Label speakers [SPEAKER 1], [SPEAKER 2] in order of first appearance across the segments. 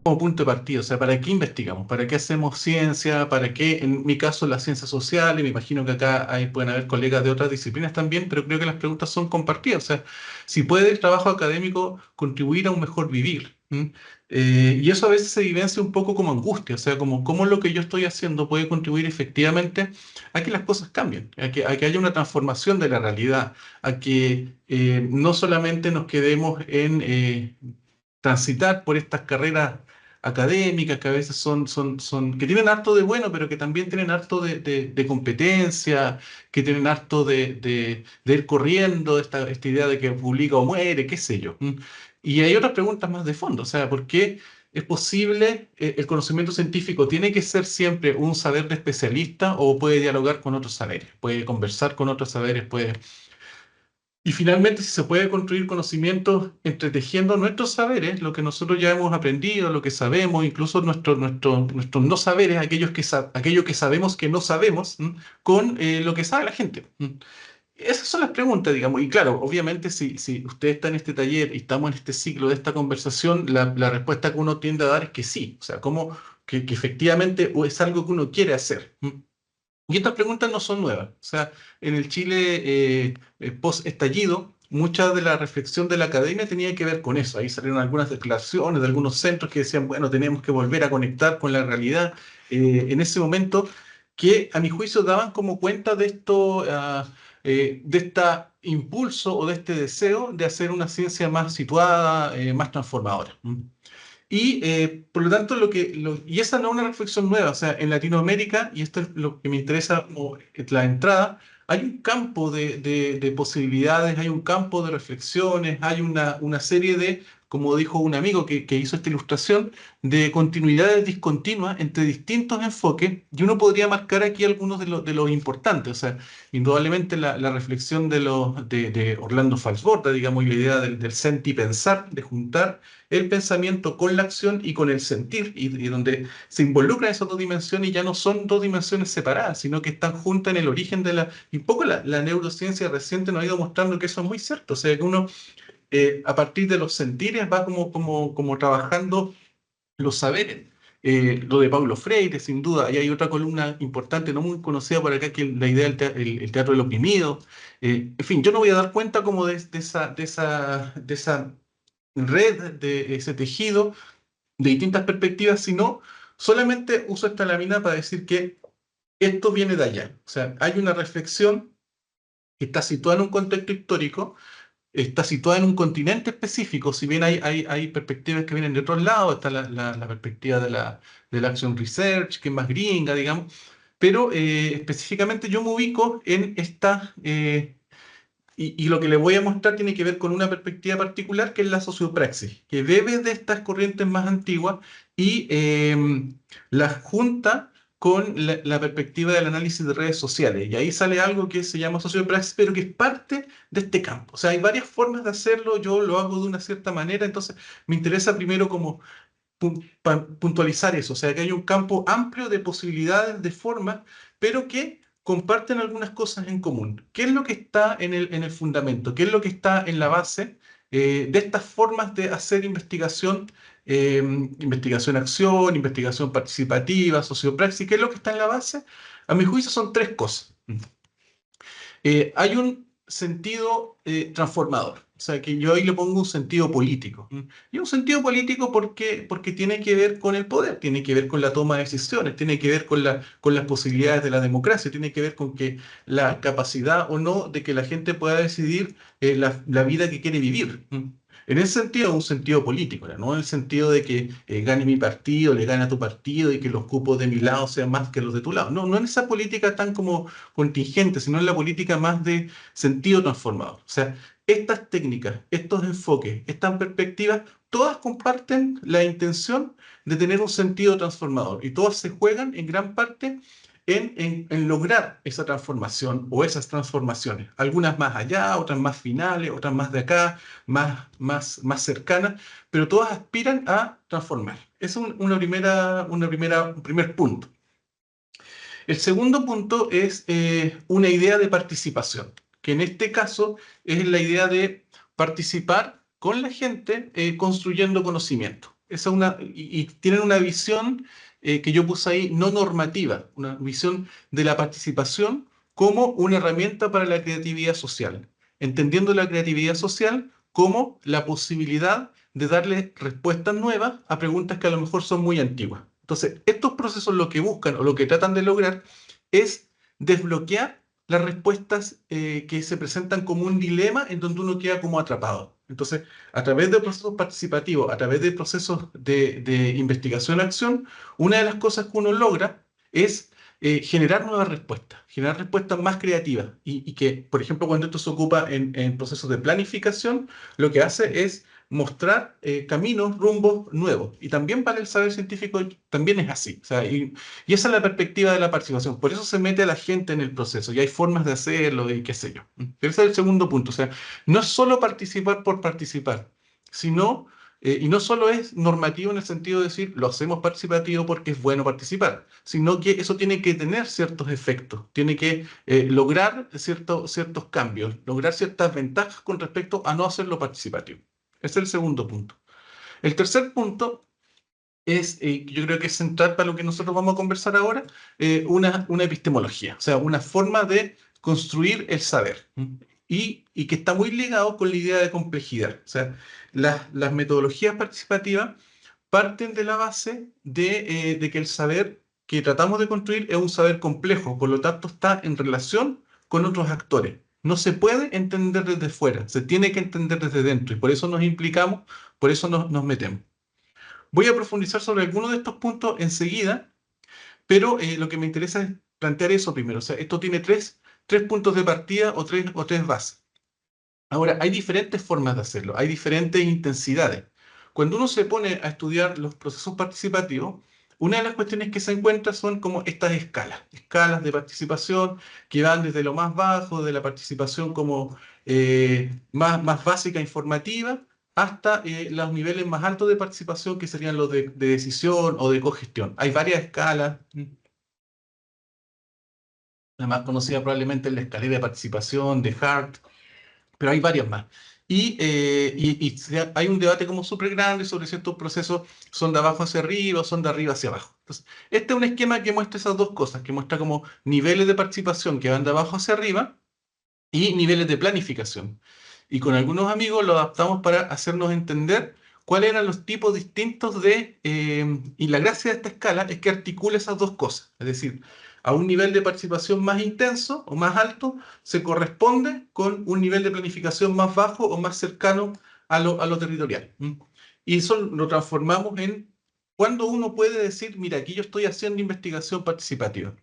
[SPEAKER 1] como punto de partida. O sea, ¿para qué investigamos? ¿Para qué hacemos ciencia? ¿Para qué, en mi caso, las ciencias sociales? Me imagino que acá pueden haber colegas de otras disciplinas también, pero creo que las preguntas son compartidas. O sea, si puede el trabajo académico contribuir a un mejor vivir. ¿M? Y eso a veces se vivencia un poco como angustia, o sea, como cómo lo que yo estoy haciendo puede contribuir efectivamente a que las cosas cambien, a que haya una transformación de la realidad, a que no solamente nos quedemos en transitar por estas carreras académicas que a veces que tienen harto de bueno, pero que también tienen harto de competencia, que tienen harto de ir corriendo, esta idea de que publica o muere, qué sé yo. Y hay otras preguntas más de fondo, o sea, ¿por qué es posible, el conocimiento científico tiene que ser siempre un saber de especialista o puede dialogar con otros saberes, puede conversar con otros saberes, puede... Y finalmente, si se puede construir conocimientos entretejiendo nuestros saberes, lo que nosotros ya hemos aprendido, lo que sabemos, incluso nuestros no saberes, aquello que sabemos que no sabemos, con lo que sabe la gente. Esas son las preguntas, digamos. Y claro, obviamente, si usted está en este taller y estamos en este ciclo de esta conversación, la respuesta que uno tiende a dar es que sí. O sea, como que efectivamente o es algo que uno quiere hacer. Y estas preguntas no son nuevas. O sea, en el Chile post-estallido, mucha de la reflexión de la academia tenía que ver con eso. Ahí salieron algunas declaraciones de algunos centros que decían, bueno, tenemos que volver a conectar con la realidad. En ese momento, que a mi juicio daban como cuenta de esto, de este impulso o de este deseo de hacer una ciencia más situada, más transformadora. Y por lo tanto, y esa no es una reflexión nueva, o sea, en Latinoamérica, y esto es lo que me interesa como la entrada, hay un campo de posibilidades, hay un campo de reflexiones, hay una serie de, como dijo un amigo que hizo esta ilustración, de continuidades discontinuas entre distintos enfoques, y uno podría marcar aquí algunos de los importantes, o sea, indudablemente la reflexión de Orlando Falsborda, digamos, y la idea del senti-pensar, de juntar el pensamiento con la acción y con el sentir, y donde se involucran esas dos dimensiones y ya no son dos dimensiones separadas, sino que están juntas en el origen de la... Y un poco la neurociencia reciente nos ha ido mostrando que eso es muy cierto, o sea, que uno a partir de los sentires va como trabajando los saberes. Lo de Paulo Freire, sin duda, y hay otra columna importante, no muy conocida por acá, que es la idea el teatro del oprimido. En fin, yo no voy a dar cuenta como de esa red, de ese tejido de distintas perspectivas, sino solamente uso esta lámina para decir que esto viene de allá. O sea, hay una reflexión que está situada en un contexto histórico, está situada en un continente específico, si bien hay perspectivas que vienen de otros lados, está la perspectiva de la Action Research, que es más gringa, digamos, pero específicamente yo me ubico en esta... y lo que le voy a mostrar tiene que ver con una perspectiva particular que es la sociopraxis, que bebe de estas corrientes más antiguas y las junta con la perspectiva del análisis de redes sociales. Y ahí sale algo que se llama sociopraxis, pero que es parte de este campo. O sea, hay varias formas de hacerlo, yo lo hago de una cierta manera, entonces me interesa primero como puntualizar eso, o sea, que hay un campo amplio de posibilidades, de formas, pero que comparten algunas cosas en común. ¿Qué es lo que está en el fundamento? ¿Qué es lo que está en la base de estas formas de hacer investigación, investigación-acción, investigación participativa, sociopraxis? ¿Qué es lo que está en la base? A mi juicio son tres cosas. Hay un sentido transformador, o sea que yo ahí le pongo un sentido político. Y un sentido político porque tiene que ver con el poder, tiene que ver con la toma de decisiones, tiene que ver con las posibilidades de la democracia, tiene que ver con que la capacidad o no de que la gente pueda decidir la vida que quiere vivir. En ese sentido, un sentido político, ¿ya? No en el sentido de que gane mi partido, le gane a tu partido y que los cupos de mi lado sean más que los de tu lado. No, no en esa política tan como contingente, sino en la política más de sentido transformador. O sea, estas técnicas, estos enfoques, estas perspectivas, todas comparten la intención de tener un sentido transformador y todas se juegan en gran parte en lograr esa transformación o esas transformaciones. Algunas más allá, otras más finales, otras más de acá, más cercanas, pero todas aspiran a transformar. Es un primer punto. El segundo punto es una idea de participación, que en este caso es la idea de participar con la gente construyendo conocimiento. Y tienen una visión que yo puse ahí no normativa, una visión de la participación como una herramienta para la creatividad social, entendiendo la creatividad social como la posibilidad de darle respuestas nuevas a preguntas que a lo mejor son muy antiguas. Entonces, estos procesos lo que buscan o lo que tratan de lograr es desbloquear las respuestas que se presentan como un dilema en donde uno queda como atrapado. Entonces, a través de procesos participativos, a través de procesos de investigación-acción, una de las cosas que uno logra es generar nuevas respuestas, generar respuestas más creativas y que, por ejemplo, cuando esto se ocupa en procesos de planificación, lo que hace es mostrar caminos, rumbos nuevos. Y también para el saber científico también es así. O sea, y esa es la perspectiva de la participación. Por eso se mete a la gente en el proceso y hay formas de hacerlo y qué sé yo. Pero ese es el segundo punto. O sea, no es solo participar por participar, sino, y no solo es normativo en el sentido de decir lo hacemos participativo porque es bueno participar, sino que eso tiene que tener ciertos efectos, tiene que lograr ciertos cambios, lograr ciertas ventajas con respecto a no hacerlo participativo. Ese es el segundo punto. El tercer punto es, yo creo que es central para lo que nosotros vamos a conversar ahora, una epistemología, o sea, una forma de construir el saber. Y que está muy ligado con la idea de complejidad. O sea, las metodologías participativas parten de la base de que el saber que tratamos de construir es un saber complejo, por lo tanto está en relación con otros actores. No se puede entender desde fuera, se tiene que entender desde dentro y por eso nos implicamos, por eso nos metemos. Voy a profundizar sobre algunos de estos puntos enseguida, pero lo que me interesa es plantear eso primero. O sea, esto tiene tres puntos de partida o tres bases. Ahora, hay diferentes formas de hacerlo, hay diferentes intensidades. Cuando uno se pone a estudiar los procesos participativos, una de las cuestiones que se encuentra son como estas escalas de participación que van desde lo más bajo, de la participación como más básica, informativa, hasta los niveles más altos de participación que serían los de decisión o de cogestión. Hay varias escalas. La más conocida probablemente es la escalera de participación de Hart, pero hay varias más. Hay un debate como súper grande sobre si estos procesos son de abajo hacia arriba o son de arriba hacia abajo. Entonces, este es un esquema que muestra esas dos cosas, que muestra como niveles de participación que van de abajo hacia arriba y niveles de planificación. Y con algunos amigos lo adaptamos para hacernos entender cuáles eran los tipos distintos y la gracia de esta escala es que articula esas dos cosas. Es decir, a un nivel de participación más intenso o más alto se corresponde con un nivel de planificación más bajo o más cercano a lo territorial. Y eso lo transformamos en cuando uno puede decir, mira, aquí yo estoy haciendo investigación participativa.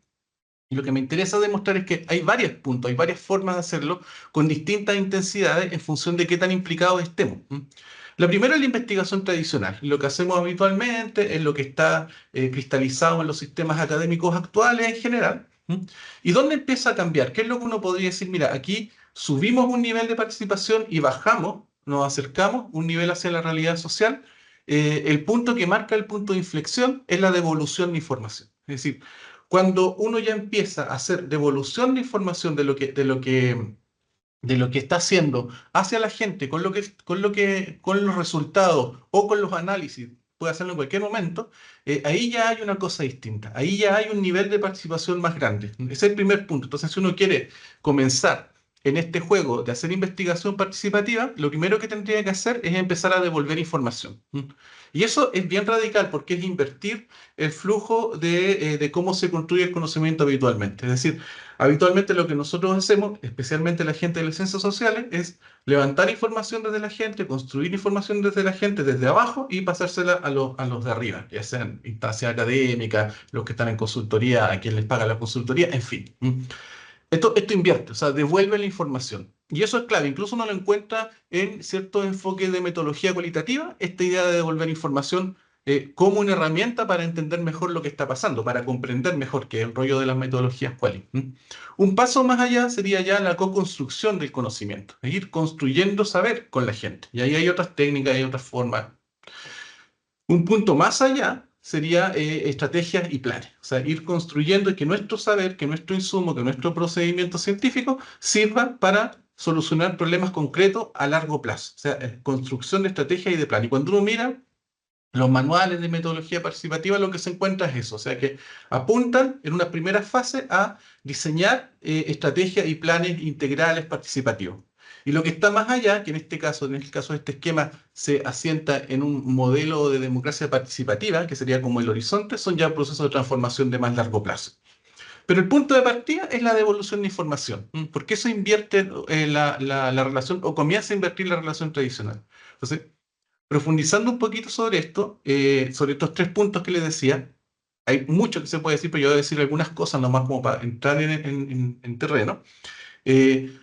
[SPEAKER 1] Y lo que me interesa demostrar es que hay varios puntos, hay varias formas de hacerlo con distintas intensidades en función de qué tan implicados estemos. La primera es la investigación tradicional, lo que hacemos habitualmente, es lo que está cristalizado en los sistemas académicos actuales en general. ¿Y dónde empieza a cambiar? ¿Qué es lo que uno podría decir? Mira, aquí subimos un nivel de participación y bajamos, nos acercamos un nivel hacia la realidad social. El punto que marca el punto de inflexión es la devolución de información. Es decir, cuando uno ya empieza a hacer devolución de información de lo que está haciendo hacia la gente, con los resultados o con los análisis, puede hacerlo en cualquier momento, ahí ya hay una cosa distinta, ahí ya hay un nivel de participación más grande. Ese es el primer punto. Entonces, si uno quiere comenzar en este juego de hacer investigación participativa, lo primero que tendría que hacer es empezar a devolver información. Y eso es bien radical porque es invertir el flujo de cómo se construye el conocimiento habitualmente. Es decir, habitualmente lo que nosotros hacemos, especialmente la gente de las ciencias sociales, es levantar información desde la gente, construir información desde la gente, desde abajo y pasársela a los de arriba, ya sean instancias académicas, los que están en consultoría, a quien les paga la consultoría, en fin. Esto invierte, o sea, devuelve la información. Y eso es clave, incluso uno lo encuentra en ciertos enfoques de metodología cualitativa, esta idea de devolver información como una herramienta para entender mejor lo que está pasando, para comprender mejor que el rollo de las metodologías quali. Un paso más allá sería ya la co-construcción del conocimiento, es ir construyendo saber con la gente. Y ahí hay otras técnicas, hay otras formas. Un punto más allá sería estrategias y planes, o sea, ir construyendo que nuestro saber, que nuestro insumo, que nuestro procedimiento científico sirva para solucionar problemas concretos a largo plazo, o sea, construcción de estrategias y de plan. Y cuando uno mira Los manuales de metodología participativa lo que se encuentra es eso, o sea que apuntan en una primera fase a diseñar estrategias y planes integrales participativos. Y lo que está más allá, que en el caso de este esquema, se asienta en un modelo de democracia participativa, que sería como el horizonte, son ya procesos de transformación de más largo plazo. Pero el punto de partida es la devolución de información, porque eso invierte la relación o comienza a invertir la relación tradicional. Entonces, profundizando un poquito sobre esto, sobre estos tres puntos que les decía, hay mucho que se puede decir, pero yo voy a decir algunas cosas nomás como para entrar en terreno. Eh,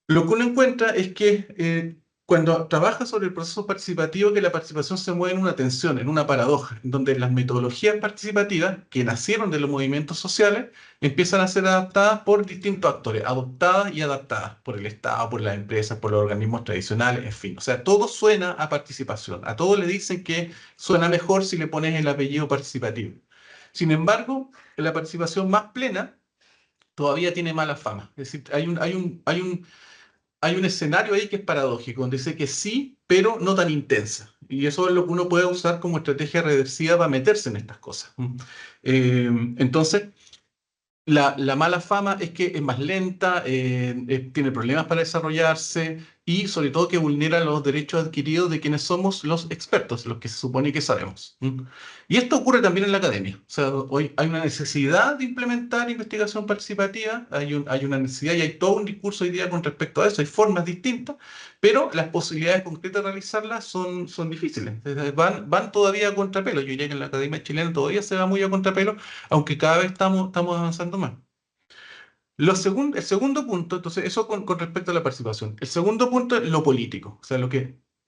[SPEAKER 1] lo que uno encuentra es que cuando trabaja sobre el proceso participativo, que la participación se mueve en una tensión, en una paradoja, en donde las metodologías participativas que nacieron de los movimientos sociales empiezan a ser adaptadas por distintos actores, adoptadas y adaptadas por el Estado, por las empresas, por los organismos tradicionales, en fin. O sea, todo suena a participación. A todo le dicen que suena mejor si le pones el apellido participativo. Sin embargo, la participación más plena todavía tiene mala fama. Es decir, hay un escenario ahí que es paradójico, donde dice que sí, pero no tan intensa. Y eso es lo que uno puede usar como estrategia reversiva para meterse en estas cosas. Entonces, la mala fama es que es más lenta, tiene problemas para desarrollarse y sobre todo que vulnera los derechos adquiridos de quienes somos los expertos, los que se supone que sabemos. Y esto ocurre también en la academia. O sea, hoy hay una necesidad de implementar investigación participativa, hay una necesidad y hay todo un discurso hoy día con respecto a eso, hay formas distintas, pero las posibilidades concretas de realizarlas son difíciles. Van todavía a contrapelo. Yo diría que en la academia chilena todavía se va muy a contrapelo, aunque cada vez estamos avanzando más. El segundo punto, entonces, eso con respecto a la participación. El segundo punto es lo político, o sea,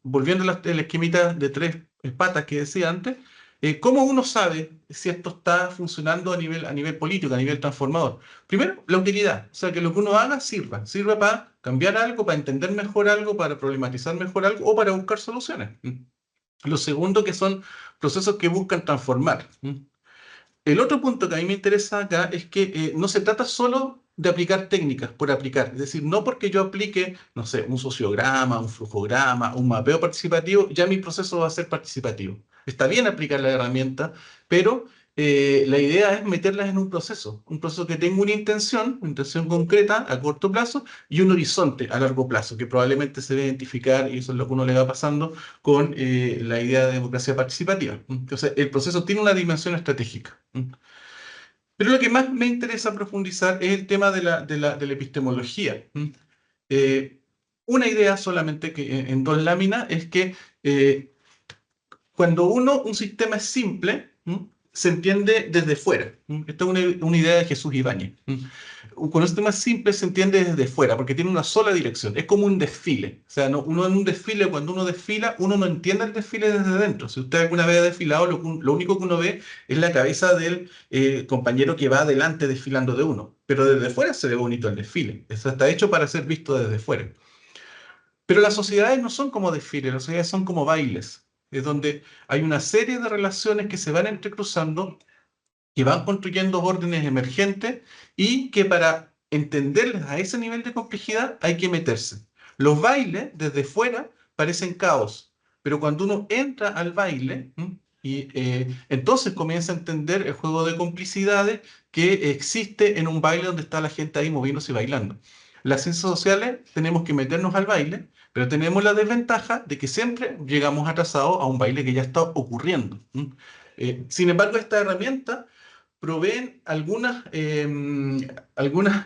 [SPEAKER 1] volviendo al esquemita de tres patas que decía antes, ¿cómo uno sabe si esto está funcionando a nivel político, a nivel transformador? Primero, la utilidad, o sea, que lo que uno haga sirva para cambiar algo, para entender mejor algo, para problematizar mejor algo o para buscar soluciones. Lo segundo, que son procesos que buscan transformar. El otro punto que a mí me interesa acá es que no se trata solo de aplicar técnicas por aplicar, es decir, no porque yo aplique, no sé, un sociograma, un flujograma, un mapeo participativo, ya mi proceso va a ser participativo. Está bien aplicar la herramienta, pero la idea es meterlas en un proceso que tenga una intención concreta a corto plazo y un horizonte a largo plazo, que probablemente se va a identificar, y eso es lo que uno le va pasando con la idea de democracia participativa. Entonces, el proceso tiene una dimensión estratégica. Pero lo que más me interesa profundizar es el tema de la epistemología. Eh, una idea solamente que en dos láminas es que cuando un sistema es simple, se entiende desde fuera. Esta es una idea de Jesús Ibáñez. Cuando un sistema es simple se entiende desde fuera, porque tiene una sola dirección. Es como un desfile. O sea, uno en un desfile, cuando uno desfila, uno no entiende el desfile desde dentro. Si usted alguna vez ha desfilado, lo único que uno ve es la cabeza del compañero que va adelante desfilando de uno. Pero desde fuera se ve bonito el desfile. Eso está hecho para ser visto desde fuera. Pero las sociedades no son como desfiles, las sociedades son como bailes, es donde hay una serie de relaciones que se van entrecruzando, que van construyendo órdenes emergentes y que para entenderlas a ese nivel de complejidad hay que meterse. Los bailes desde fuera parecen caos, pero cuando uno entra al baile, y entonces comienza a entender el juego de complicidades que existe en un baile donde está la gente ahí moviéndose y bailando. Las ciencias sociales tenemos que meternos al baile, pero tenemos la desventaja de que siempre llegamos atrasados a un baile que ya está ocurriendo. Sin embargo, esta herramienta proveen algunas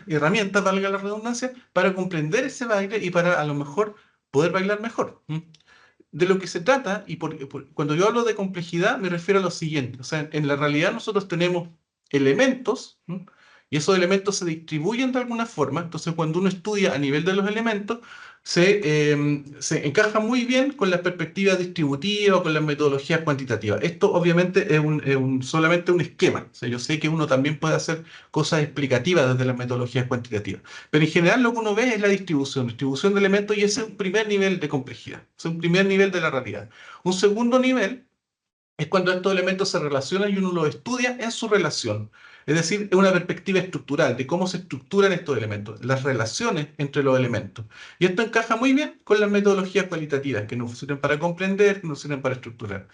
[SPEAKER 1] herramientas, valga la redundancia, para comprender ese baile y para a lo mejor poder bailar mejor. De lo que se trata, cuando yo hablo de complejidad, me refiero a lo siguiente. O sea, en la realidad nosotros tenemos elementos, y esos elementos se distribuyen de alguna forma. Entonces, cuando uno estudia a nivel de los elementos, se encaja muy bien con la perspectiva distributiva o con las metodologías cuantitativas. Esto obviamente solamente un esquema. O sea, yo sé que uno también puede hacer cosas explicativas desde las metodologías cuantitativas. Pero en general lo que uno ve es la distribución de elementos y ese es un primer nivel de complejidad. Es un primer nivel de la realidad. Un segundo nivel es cuando estos elementos se relacionan y uno los estudia en su relación. Es decir, es una perspectiva estructural de cómo se estructuran estos elementos, las relaciones entre los elementos. Y esto encaja muy bien con las metodologías cualitativas, que nos sirven para comprender, que nos sirven para estructurar.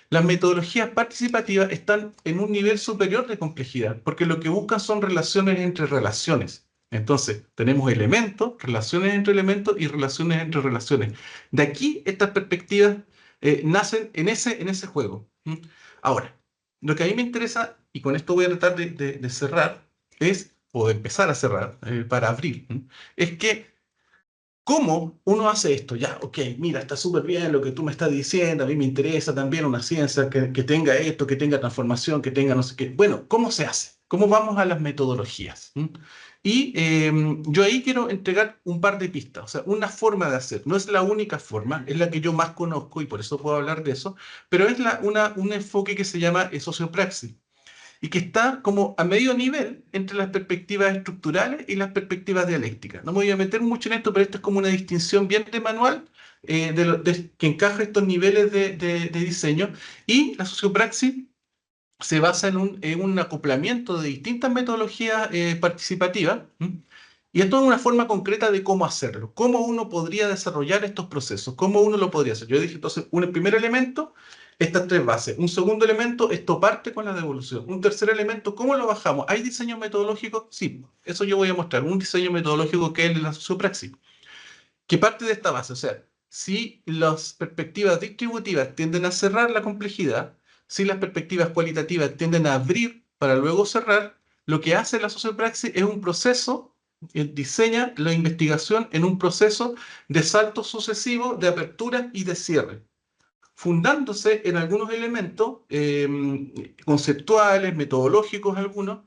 [SPEAKER 1] Las metodologías participativas están en un nivel superior de complejidad, porque lo que buscan son relaciones entre relaciones. Entonces, tenemos elementos, relaciones entre elementos y relaciones entre relaciones. De aquí, estas perspectivas nacen en ese juego. ¿Mm? Ahora, lo que a mí me interesa, y con esto voy a tratar de cerrar, es, o de empezar a cerrar, para abrir, ¿mm? Es que ¿cómo uno hace esto? Ya, ok, mira, está súper bien lo que tú me estás diciendo, a mí me interesa también una ciencia que tenga esto, que tenga transformación, que tenga no sé qué. Bueno, ¿cómo se hace? ¿Cómo vamos a las metodologías? ¿Mm? Y yo ahí quiero entregar un par de pistas, o sea, una forma de hacer. No es la única forma, es la que yo más conozco y por eso puedo hablar de eso, pero es un enfoque que se llama sociopraxis y que está como a medio nivel entre las perspectivas estructurales y las perspectivas dialécticas. No me voy a meter mucho en esto, pero esto es como una distinción bien de manual que encaja estos niveles de diseño. Y la sociopraxis se basa en un acoplamiento de distintas metodologías participativas. ¿M? Y esto es una forma concreta de cómo hacerlo, cómo uno podría desarrollar estos procesos, cómo uno lo podría hacer. Yo dije entonces, un primer elemento, estas tres bases. Un segundo elemento, esto parte con la devolución. Un tercer elemento, ¿cómo lo bajamos? ¿Hay diseño metodológico? Sí, eso yo voy a mostrar. Un diseño metodológico que es la sociopraxis, que parte de esta base. O sea, si las perspectivas distributivas tienden a cerrar la complejidad, si las perspectivas cualitativas tienden a abrir para luego cerrar, lo que hace la sociopraxis es un proceso, diseña la investigación en un proceso de saltos sucesivos de apertura y de cierre, fundándose en algunos elementos conceptuales, metodológicos algunos,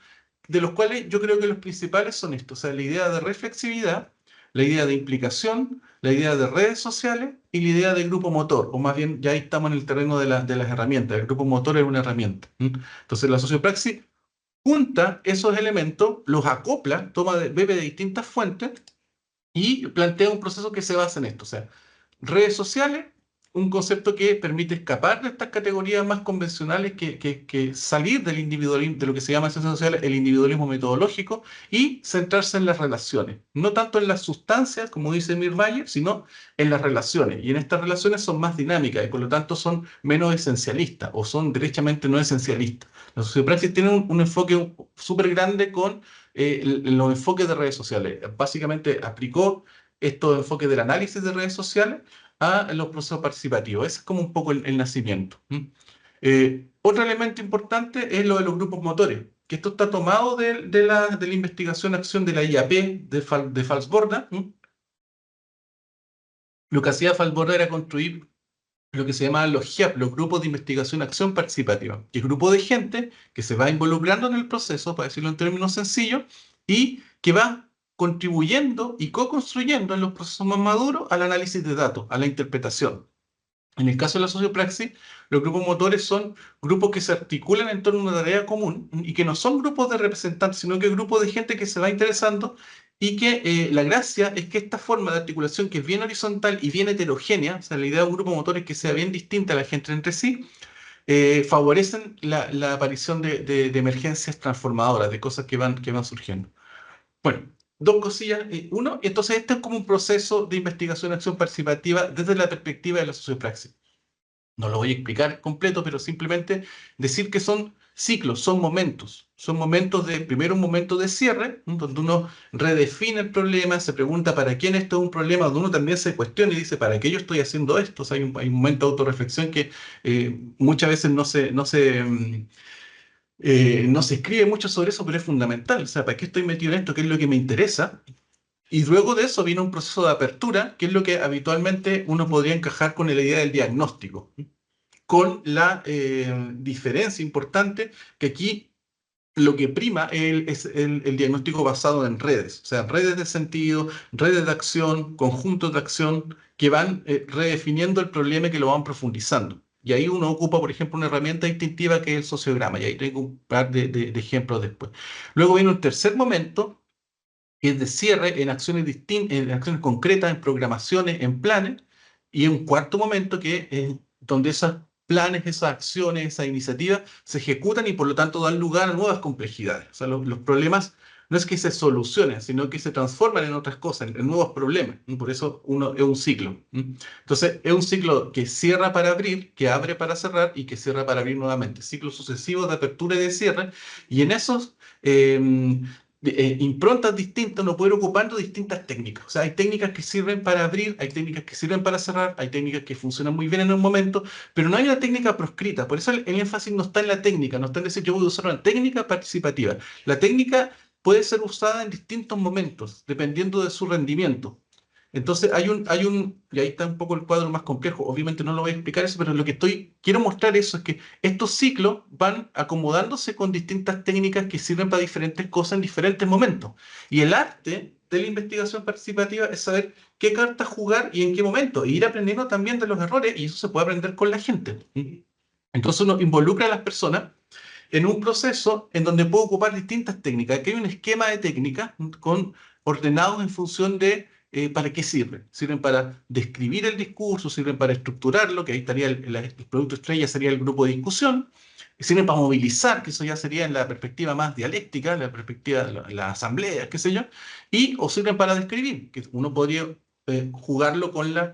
[SPEAKER 1] de los cuales yo creo que los principales son estos, o sea, la idea de reflexividad, la idea de implicación, la idea de redes sociales y la idea de grupo motor, o más bien ya ahí estamos en el terreno de las herramientas, el grupo motor es una herramienta. ¿Mm? Entonces la sociopraxis junta esos elementos, los acopla, bebe de distintas fuentes y plantea un proceso que se basa en esto, o sea, redes sociales, un concepto que permite escapar de estas categorías más convencionales que salir del individualismo, de lo que se llama en ciencias sociales el individualismo metodológico y centrarse en las relaciones, no tanto en las sustancias, como dice Mirmayer, sino en las relaciones. Y en estas relaciones son más dinámicas y por lo tanto son menos esencialistas o son derechamente no esencialistas. La sociopraxis tiene un enfoque súper grande con los enfoques de redes sociales. Básicamente aplicó estos enfoques del análisis de redes sociales a los procesos participativos. Ese es como un poco el nacimiento. ¿M? Otro elemento importante es lo de los grupos motores, que esto está tomado de la investigación-acción de la IAP de Falsborda. ¿M? Lo que hacía Falsborda era construir lo que se llamaban los GIAP, los grupos de investigación-acción participativa, que es grupo de gente que se va involucrando en el proceso, para decirlo en términos sencillos, y que va contribuyendo y co-construyendo en los procesos más maduros al análisis de datos, a la interpretación. En el caso de la sociopraxis, los grupos motores son grupos que se articulan en torno a una tarea común y que no son grupos de representantes, sino que grupos de gente que se va interesando y que la gracia es que esta forma de articulación que es bien horizontal y bien heterogénea, o sea, la idea de un grupo motor es que sea bien distinta a la gente entre sí, favorecen la aparición de emergencias transformadoras, de cosas que van surgiendo. Bueno, dos cosillas. Uno, entonces este es como un proceso de investigación-acción participativa desde la perspectiva de la sociopraxis. No lo voy a explicar completo, pero simplemente decir que son ciclos, son momentos. Son momentos de, primero un momento de cierre, ¿no? Donde uno redefine el problema, se pregunta para quién esto es un problema, donde uno también se cuestiona y dice, ¿para qué yo estoy haciendo esto? O sea, hay un momento de autorreflexión que muchas veces no se escribe mucho sobre eso, pero es fundamental. O sea, ¿para qué estoy metido en esto? ¿Qué es lo que me interesa? Y luego de eso viene un proceso de apertura, que es lo que habitualmente uno podría encajar con la idea del diagnóstico, con la diferencia importante que aquí lo que prima es el diagnóstico basado en redes, o sea, redes de sentido, redes de acción, conjuntos de acción que van redefiniendo el problema y que lo van profundizando. Y ahí uno ocupa, por ejemplo, una herramienta distintiva que es el sociograma, y ahí tengo un par de ejemplos después. Luego viene un tercer momento, que es de cierre en acciones distintas, en acciones concretas, en programaciones, en planes, y un cuarto momento que es donde esas planes, esas acciones, esas iniciativas se ejecutan y por lo tanto dan lugar a nuevas complejidades. O sea, los problemas no es que se solucionen, sino que se transforman en otras cosas, en nuevos problemas. Por eso uno es un ciclo. Entonces, es un ciclo que cierra para abrir, que abre para cerrar y que cierra para abrir nuevamente. Ciclos sucesivos de apertura y de cierre. Y en esos improntas distintas uno puede ir ocupando distintas técnicas. O sea, hay técnicas que sirven para abrir, hay técnicas que sirven para cerrar, hay técnicas que funcionan muy bien en un momento, pero no hay una técnica proscrita. Por eso el énfasis no está en la técnica, no está en decir yo voy a usar una técnica participativa. La técnica puede ser usada en distintos momentos, dependiendo de su rendimiento. Entonces y ahí está un poco el cuadro más complejo. Obviamente no lo voy a explicar eso, pero lo que quiero mostrar eso es que estos ciclos van acomodándose con distintas técnicas que sirven para diferentes cosas en diferentes momentos. Y el arte de la investigación participativa es saber qué cartas jugar y en qué momento, e ir aprendiendo también de los errores, y eso se puede aprender con la gente. Entonces uno involucra a las personas en un proceso en donde puedo ocupar distintas técnicas. Aquí hay un esquema de técnicas ordenados en función de para qué sirven. Sirven para describir el discurso, sirven para estructurarlo, que ahí estaría el producto estrella, sería el grupo de discusión. Sirven para movilizar, que eso ya sería en la perspectiva más dialéctica, la perspectiva de la asamblea, qué sé yo. O sirven para describir, que uno podría jugarlo con las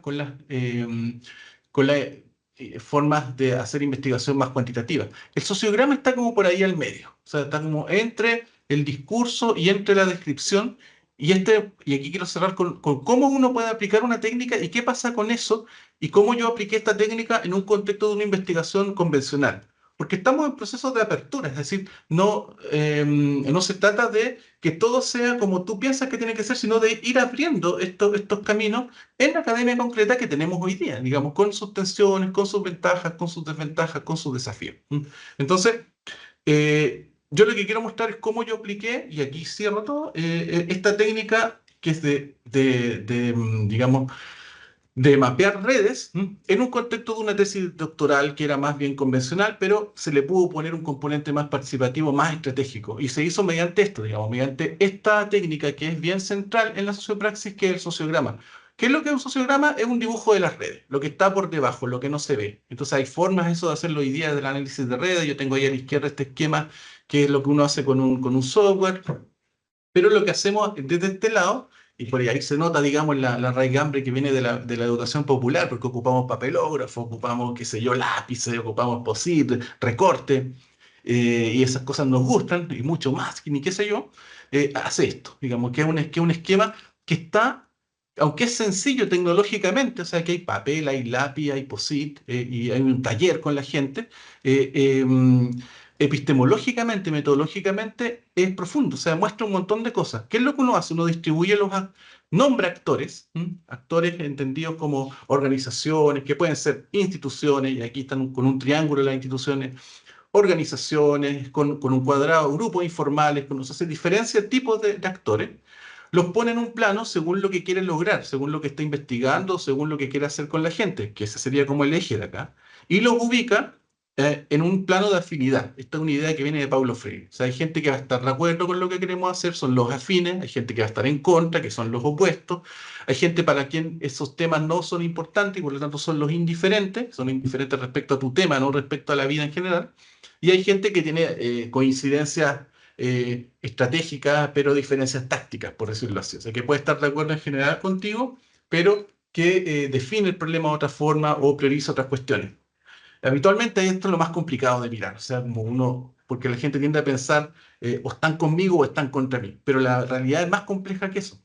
[SPEAKER 1] formas de hacer investigación más cuantitativa. El sociograma está como por ahí al medio, o sea, está como entre el discurso y entre la descripción, y aquí quiero cerrar con cómo uno puede aplicar una técnica y qué pasa con eso, y cómo yo apliqué esta técnica en un contexto de una investigación convencional. Porque estamos en procesos de apertura, es decir, no se trata de que todo sea como tú piensas que tiene que ser, sino de ir abriendo estos caminos en la academia concreta que tenemos hoy día, digamos, con sus tensiones, con sus ventajas, con sus desventajas, con sus desafíos. Entonces, yo lo que quiero mostrar es cómo yo apliqué, y aquí cierro todo, esta técnica que es digamos, de mapear redes en un contexto de una tesis doctoral que era más bien convencional, pero se le pudo poner un componente más participativo, más estratégico. Y se hizo mediante esto, digamos, mediante esta técnica que es bien central en la sociopraxis, que es el sociograma. ¿Qué es lo que es un sociograma? Es un dibujo de las redes, lo que está por debajo, lo que no se ve. Entonces hay formas eso de hacerlo hoy día del análisis de redes. Yo tengo ahí a la izquierda este esquema, que es lo que uno hace con un software. Pero lo que hacemos desde este lado, y por ahí se nota, digamos, la raigambre que viene de la educación popular, porque ocupamos papelógrafo, ocupamos, qué sé yo, lápices, ocupamos POSIT, recorte, y esas cosas nos gustan, y mucho más, ni qué sé yo, hace esto, digamos, que es un esquema que está, aunque es sencillo tecnológicamente, o sea, que hay papel, hay lápiz, hay POSIT, y hay un taller con la gente, eh, eh, epistemológicamente, metodológicamente, es profundo, o sea, muestra un montón de cosas. ¿Qué es lo que uno hace? Uno distribuye nombra actores, actores entendidos como organizaciones, que pueden ser instituciones, y aquí están con un triángulo las instituciones, organizaciones, con un cuadrado, grupos informales, o sea, se diferencia tipos de actores, los pone en un plano según lo que quiere lograr, según lo que está investigando, según lo que quiere hacer con la gente, que ese sería como el eje de acá, y los ubica en un plano de afinidad. Esta es una idea que viene de Paulo Freire. O sea, hay gente que va a estar de acuerdo con lo que queremos hacer, son los afines, hay gente que va a estar en contra, que son los opuestos, hay gente para quien esos temas no son importantes y por lo tanto son los indiferentes, son indiferentes respecto a tu tema, no respecto a la vida en general, y hay gente que tiene coincidencias estratégicas, pero diferencias tácticas, por decirlo así. O sea, que puede estar de acuerdo en general contigo, pero que define el problema de otra forma o prioriza otras cuestiones. Habitualmente esto es lo más complicado de mirar, o sea, como uno, porque la gente tiende a pensar o están conmigo o están contra mí, pero la realidad es más compleja que eso.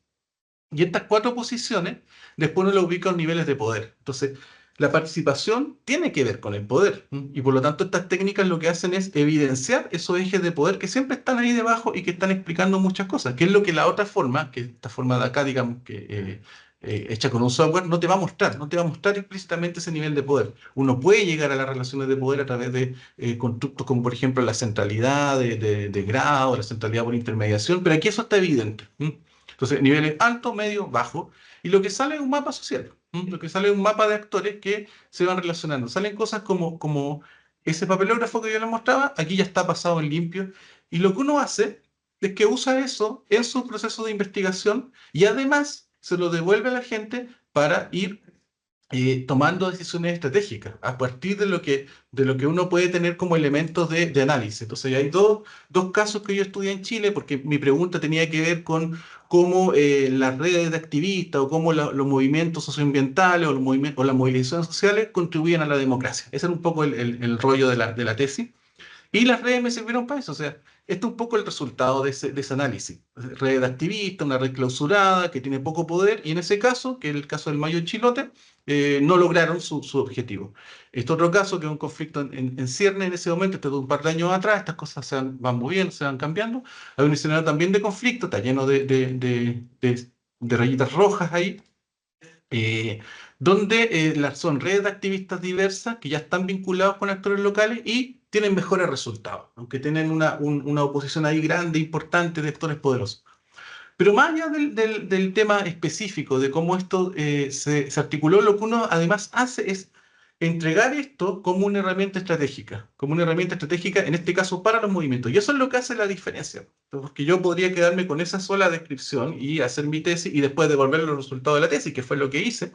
[SPEAKER 1] Y estas cuatro posiciones, después uno las ubica en niveles de poder. Entonces, la participación tiene que ver con el poder. Y por lo tanto, estas técnicas lo que hacen es evidenciar esos ejes de poder que siempre están ahí debajo y que están explicando muchas cosas. Que es lo que la otra forma, que esta forma de acá, digamos, que hecha con un software, no te va a mostrar. No te va a mostrar explícitamente ese nivel de poder. Uno puede llegar a las relaciones de poder a través de constructos como, por ejemplo, la centralidad de grado, la centralidad por intermediación, pero aquí eso está evidente. Entonces, niveles alto, medio, bajo. Y lo que sale es un mapa social. Lo que sale es un mapa de actores que se van relacionando. Salen cosas como ese papelógrafo que yo les mostraba, aquí ya está pasado en limpio. Y lo que uno hace es que usa eso en su proceso de investigación y además se lo devuelve a la gente para ir tomando decisiones estratégicas a partir de lo que uno puede tener como elementos de análisis. Entonces, hay dos casos que yo estudié en Chile, porque mi pregunta tenía que ver con cómo las redes de activistas o cómo los movimientos socioambientales o, o las movilizaciones sociales contribuían a la democracia. Ese era un poco el rollo de la tesis. Y las redes me sirvieron para eso. O sea, esto es un poco el resultado de ese análisis. Red activista, una red clausurada que tiene poco poder, y en ese caso, que es el caso del Mayo Chilote, no lograron su objetivo. Este otro caso, que es un conflicto en cierne en ese momento, este es de un par de años atrás, estas cosas van moviendo, se van cambiando. Hay un escenario también de conflicto, está lleno de rayitas rojas ahí, eh, donde son redes de activistas diversas que ya están vinculados con actores locales y tienen mejores resultados, aunque tienen una oposición ahí grande, importante de actores poderosos. Pero más allá del tema específico de cómo esto se articuló, lo que uno además hace es entregar esto como una herramienta estratégica, en este caso para los movimientos. Y eso es lo que hace la diferencia, porque yo podría quedarme con esa sola descripción y hacer mi tesis y después devolver los resultados de la tesis, que fue lo que hice,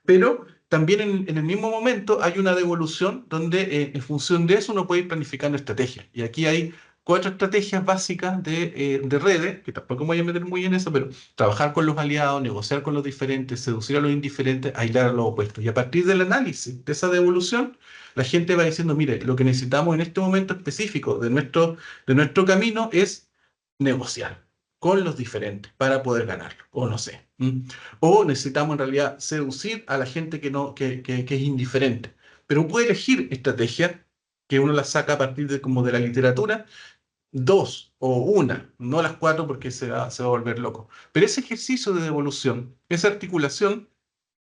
[SPEAKER 1] pero también en el mismo momento hay una devolución donde en función de eso uno puede ir planificando estrategias. Y aquí hay cuatro estrategias básicas de redes, que tampoco me voy a meter muy en eso, pero trabajar con los aliados, negociar con los diferentes, seducir a los indiferentes, aislar a los opuestos. Y a partir del análisis de esa devolución, la gente va diciendo, mire, lo que necesitamos en este momento específico de nuestro camino es negociar con los diferentes para poder ganarlo, o no sé. O necesitamos en realidad seducir a la gente que, no, que es indiferente. Pero puede elegir estrategias que uno las saca a partir de, como de la literatura, dos o una, no las cuatro porque se va a volver loco. Pero ese ejercicio de devolución, esa articulación,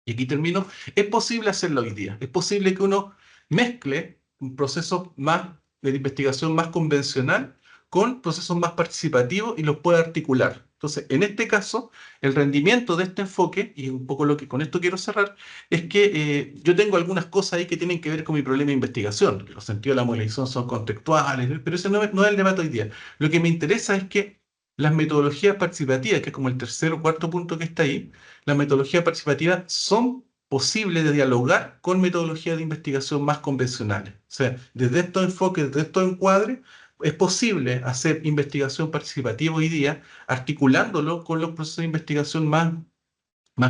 [SPEAKER 1] y aquí termino, es posible hacerlo hoy día. Es posible que uno mezcle un proceso más de investigación más convencional con procesos más participativos y los pueda articular. Entonces, en este caso, el rendimiento de este enfoque, y un poco lo que con esto quiero cerrar, es que yo tengo algunas cosas ahí que tienen que ver con mi problema de investigación. Los sentidos de la movilización son contextuales, pero ese no es el debate hoy día. Lo que me interesa es que las metodologías participativas, que es como el tercer o cuarto punto que está ahí, las metodologías participativas son posibles de dialogar con metodologías de investigación más convencionales. O sea, desde estos enfoques, desde estos encuadres, es posible hacer investigación participativa hoy día, articulándolo con los procesos de investigación más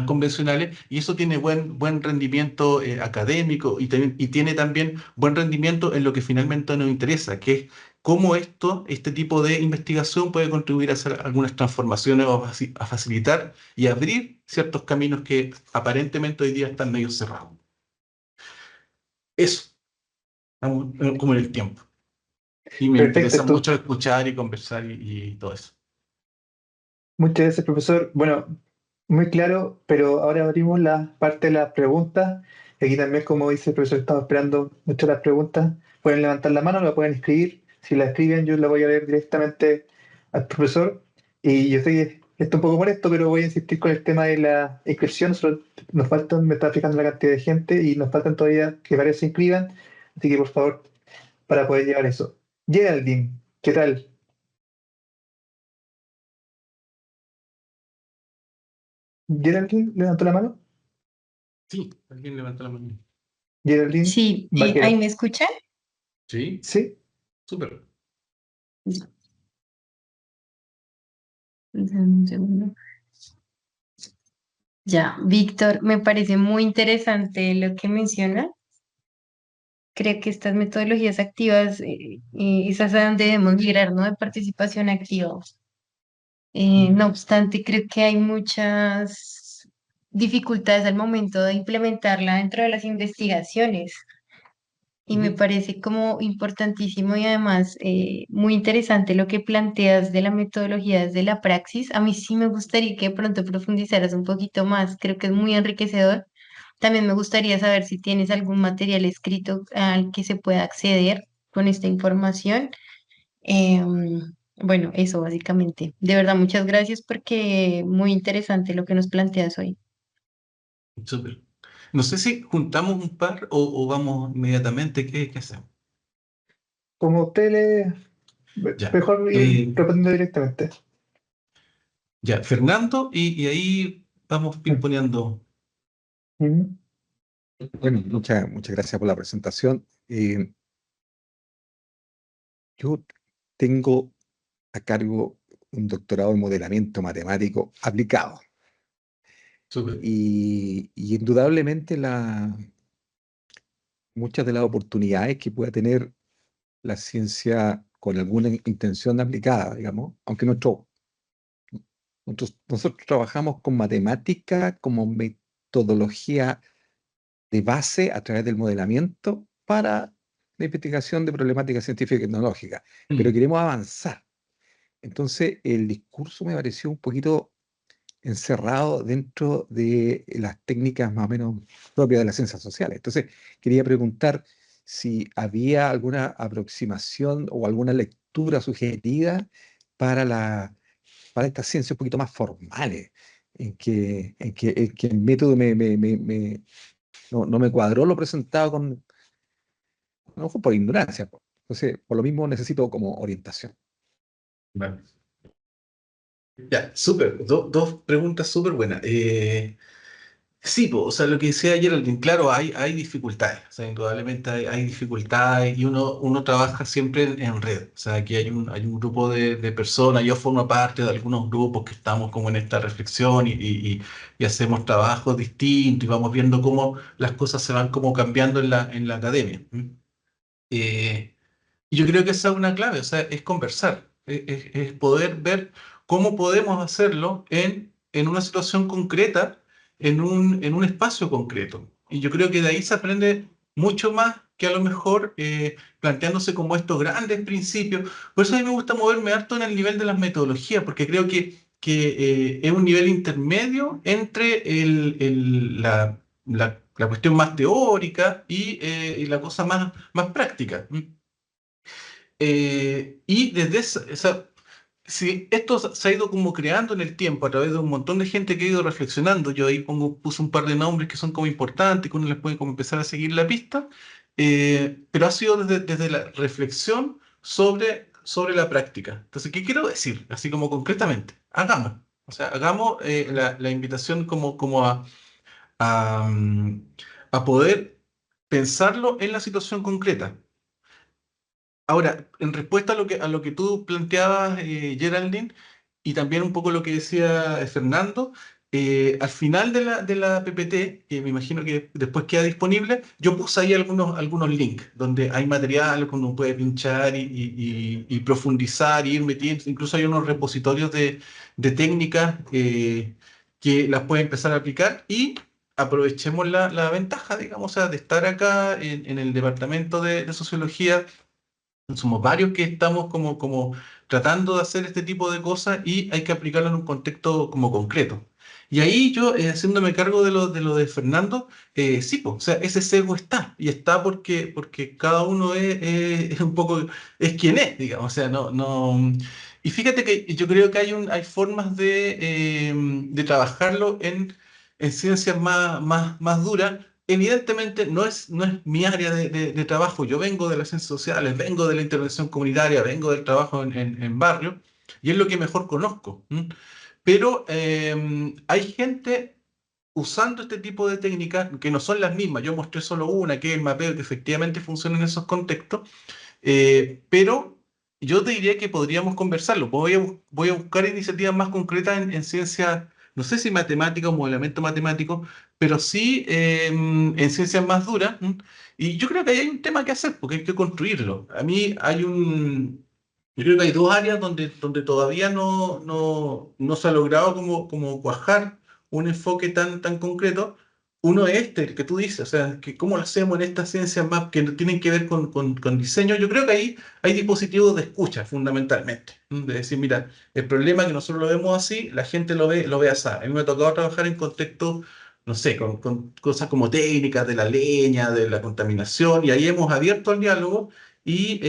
[SPEAKER 1] convencionales, y eso tiene buen rendimiento académico y tiene también buen rendimiento en lo que finalmente nos interesa, que es cómo este tipo de investigación puede contribuir a hacer algunas transformaciones o a facilitar y abrir ciertos caminos que aparentemente hoy día están medio cerrados. Eso, estamos como en el tiempo. Y me
[SPEAKER 2] Perfecto,
[SPEAKER 1] interesa
[SPEAKER 2] esto.
[SPEAKER 1] mucho escuchar y conversar y todo eso.
[SPEAKER 2] Muchas gracias, profesor. Bueno, muy claro, pero ahora abrimos la parte de las preguntas. Aquí también, como dice el profesor, estamos esperando muchas las preguntas. Pueden levantar la mano, la pueden escribir. Si la escriben, yo la voy a leer directamente al profesor. Y yo sé que esto es un poco molesto, pero voy a insistir con el tema de la inscripción. Nos faltan, me está fijando la cantidad de gente y nos faltan todavía que varios se inscriban. Así que, por favor, para poder llevar eso. Geraldine, ¿qué tal? Geraldine, levantó la mano.
[SPEAKER 1] Sí, alguien levanta la mano.
[SPEAKER 2] Geraldine
[SPEAKER 3] Sí, ¿ahí
[SPEAKER 2] Vaquero.
[SPEAKER 3] me escuchan?
[SPEAKER 1] Sí,
[SPEAKER 2] Sí,
[SPEAKER 1] súper.
[SPEAKER 3] Dame un segundo. Ya, Víctor, me parece muy interesante lo que menciona. Creo que estas metodologías activas, es hacia donde debemos mirar, ¿no? De participación activa. No obstante, creo que hay muchas dificultades al momento de implementarla dentro de las investigaciones. Y me
[SPEAKER 1] Ujú.
[SPEAKER 3] parece como importantísimo y además muy interesante lo que planteas de la metodología desde la praxis. A mí sí me gustaría que de pronto profundizaras un poquito más. Creo que es muy enriquecedor. También me gustaría saber si tienes algún material escrito al que se pueda acceder con esta información. Bueno, eso básicamente. De verdad, muchas gracias porque muy interesante lo que nos planteas hoy.
[SPEAKER 1] Súper. No sé si juntamos un par o vamos inmediatamente. ¿Qué hacemos?
[SPEAKER 2] como usted le...
[SPEAKER 1] Ya.
[SPEAKER 2] Mejor ir respondiendo directamente.
[SPEAKER 1] Ya, Fernando, y ahí vamos
[SPEAKER 2] Mm,
[SPEAKER 1] poniendo.
[SPEAKER 2] mm.
[SPEAKER 4] Bueno, muchas gracias por la presentación. Yo tengo a cargo un doctorado en modelamiento matemático aplicado
[SPEAKER 1] Súper.
[SPEAKER 4] y indudablemente muchas de las oportunidades que pueda tener la ciencia con alguna intención aplicada, digamos, aunque nosotros trabajamos con matemática como metodología de base a través del modelamiento para la investigación de problemáticas científicas y tecnológicas, pero
[SPEAKER 1] Mm,
[SPEAKER 4] queremos avanzar. Entonces, el discurso me pareció un poquito encerrado dentro de las técnicas más o menos propias de las ciencias sociales. Entonces, quería preguntar si había alguna aproximación o alguna lectura sugerida para para estas ciencias un poquito más formales, en que el método no me cuadró lo presentado a lo mejor por ignorancia, po. Entonces, por lo mismo necesito como orientación.
[SPEAKER 1] vale. Ya, súper. Dos preguntas súper buenas. Sí, po, o sea, lo que decía Geraldine, claro, hay dificultades, o sea, indudablemente hay dificultades y uno trabaja siempre en red, o sea, aquí hay un grupo de personas, yo formo parte de algunos grupos que estamos como en esta reflexión y hacemos trabajos distintos y vamos viendo cómo las cosas se van como cambiando en la academia. ¿M? Eh, y yo creo que esa es una clave, o sea, es conversar, es poder ver cómo podemos hacerlo en una situación concreta, en un espacio concreto. Y yo creo que de ahí se aprende mucho más que a lo mejor planteándose como estos grandes principios. Por eso a mí me gusta moverme harto en el nivel de las metodologías, porque creo que es un nivel intermedio entre la cuestión más teórica y la cosa más práctica. Y desde si esto se ha ido como creando en el tiempo a través de un montón de gente que ha ido reflexionando, yo ahí puse un par de nombres que son como importantes, que uno les puede como empezar a seguir la pista, pero ha sido desde la reflexión sobre la práctica. Entonces, ¿qué quiero decir? Así como concretamente, hagamos. O sea, hagamos la invitación como a poder pensarlo en la situación concreta. Ahora, en respuesta a lo que tú planteabas, Geraldine, y también un poco lo que decía Fernando, al final de la PPT, que me imagino que después queda disponible, yo puse ahí algunos links donde hay material que uno puede pinchar y profundizar y ir metiendo. Incluso hay unos repositorios de técnicas que las puede empezar a aplicar y aprovechemos la ventaja, digamos, o sea, de estar acá en el departamento de sociología. Somos varios que estamos como tratando de hacer este tipo de cosas y hay que aplicarlo en un contexto como concreto. Y ahí yo, haciéndome cargo de lo de Fernando, sí, po, o sea, ese sesgo está, y está porque cada uno es un poco, es quien es, digamos, o sea, no. Y fíjate que yo creo que hay formas de trabajarlo en ciencias más duras. Evidentemente no es mi área de trabajo. Yo vengo de las ciencias sociales, vengo de la intervención comunitaria, vengo del trabajo en barrio y es lo que mejor conozco. ¿M? Pero hay gente usando este tipo de técnicas que no son las mismas. Yo mostré solo una, que es el mapeo, que efectivamente funciona en esos contextos, pero yo te diría que podríamos conversarlo. Voy a buscar iniciativas más concretas en ciencias, no sé si matemática o modelamiento matemático, pero sí en ciencias más duras. ¿M? Y yo creo que ahí hay un tema que hacer, porque hay que construirlo. A mí yo creo que hay dos áreas donde todavía no se ha logrado como cuajar un enfoque tan concreto. Uno es este, el que tú dices, o sea, que cómo lo hacemos en estas ciencias más que no tienen que ver con diseño. Yo creo que ahí hay dispositivos de escucha, fundamentalmente. De decir, mira, el problema es que nosotros lo vemos así, la gente lo ve así. A mí me ha tocado trabajar en contextos, no sé, con cosas como técnicas de la leña, de la contaminación, y ahí hemos abierto el diálogo y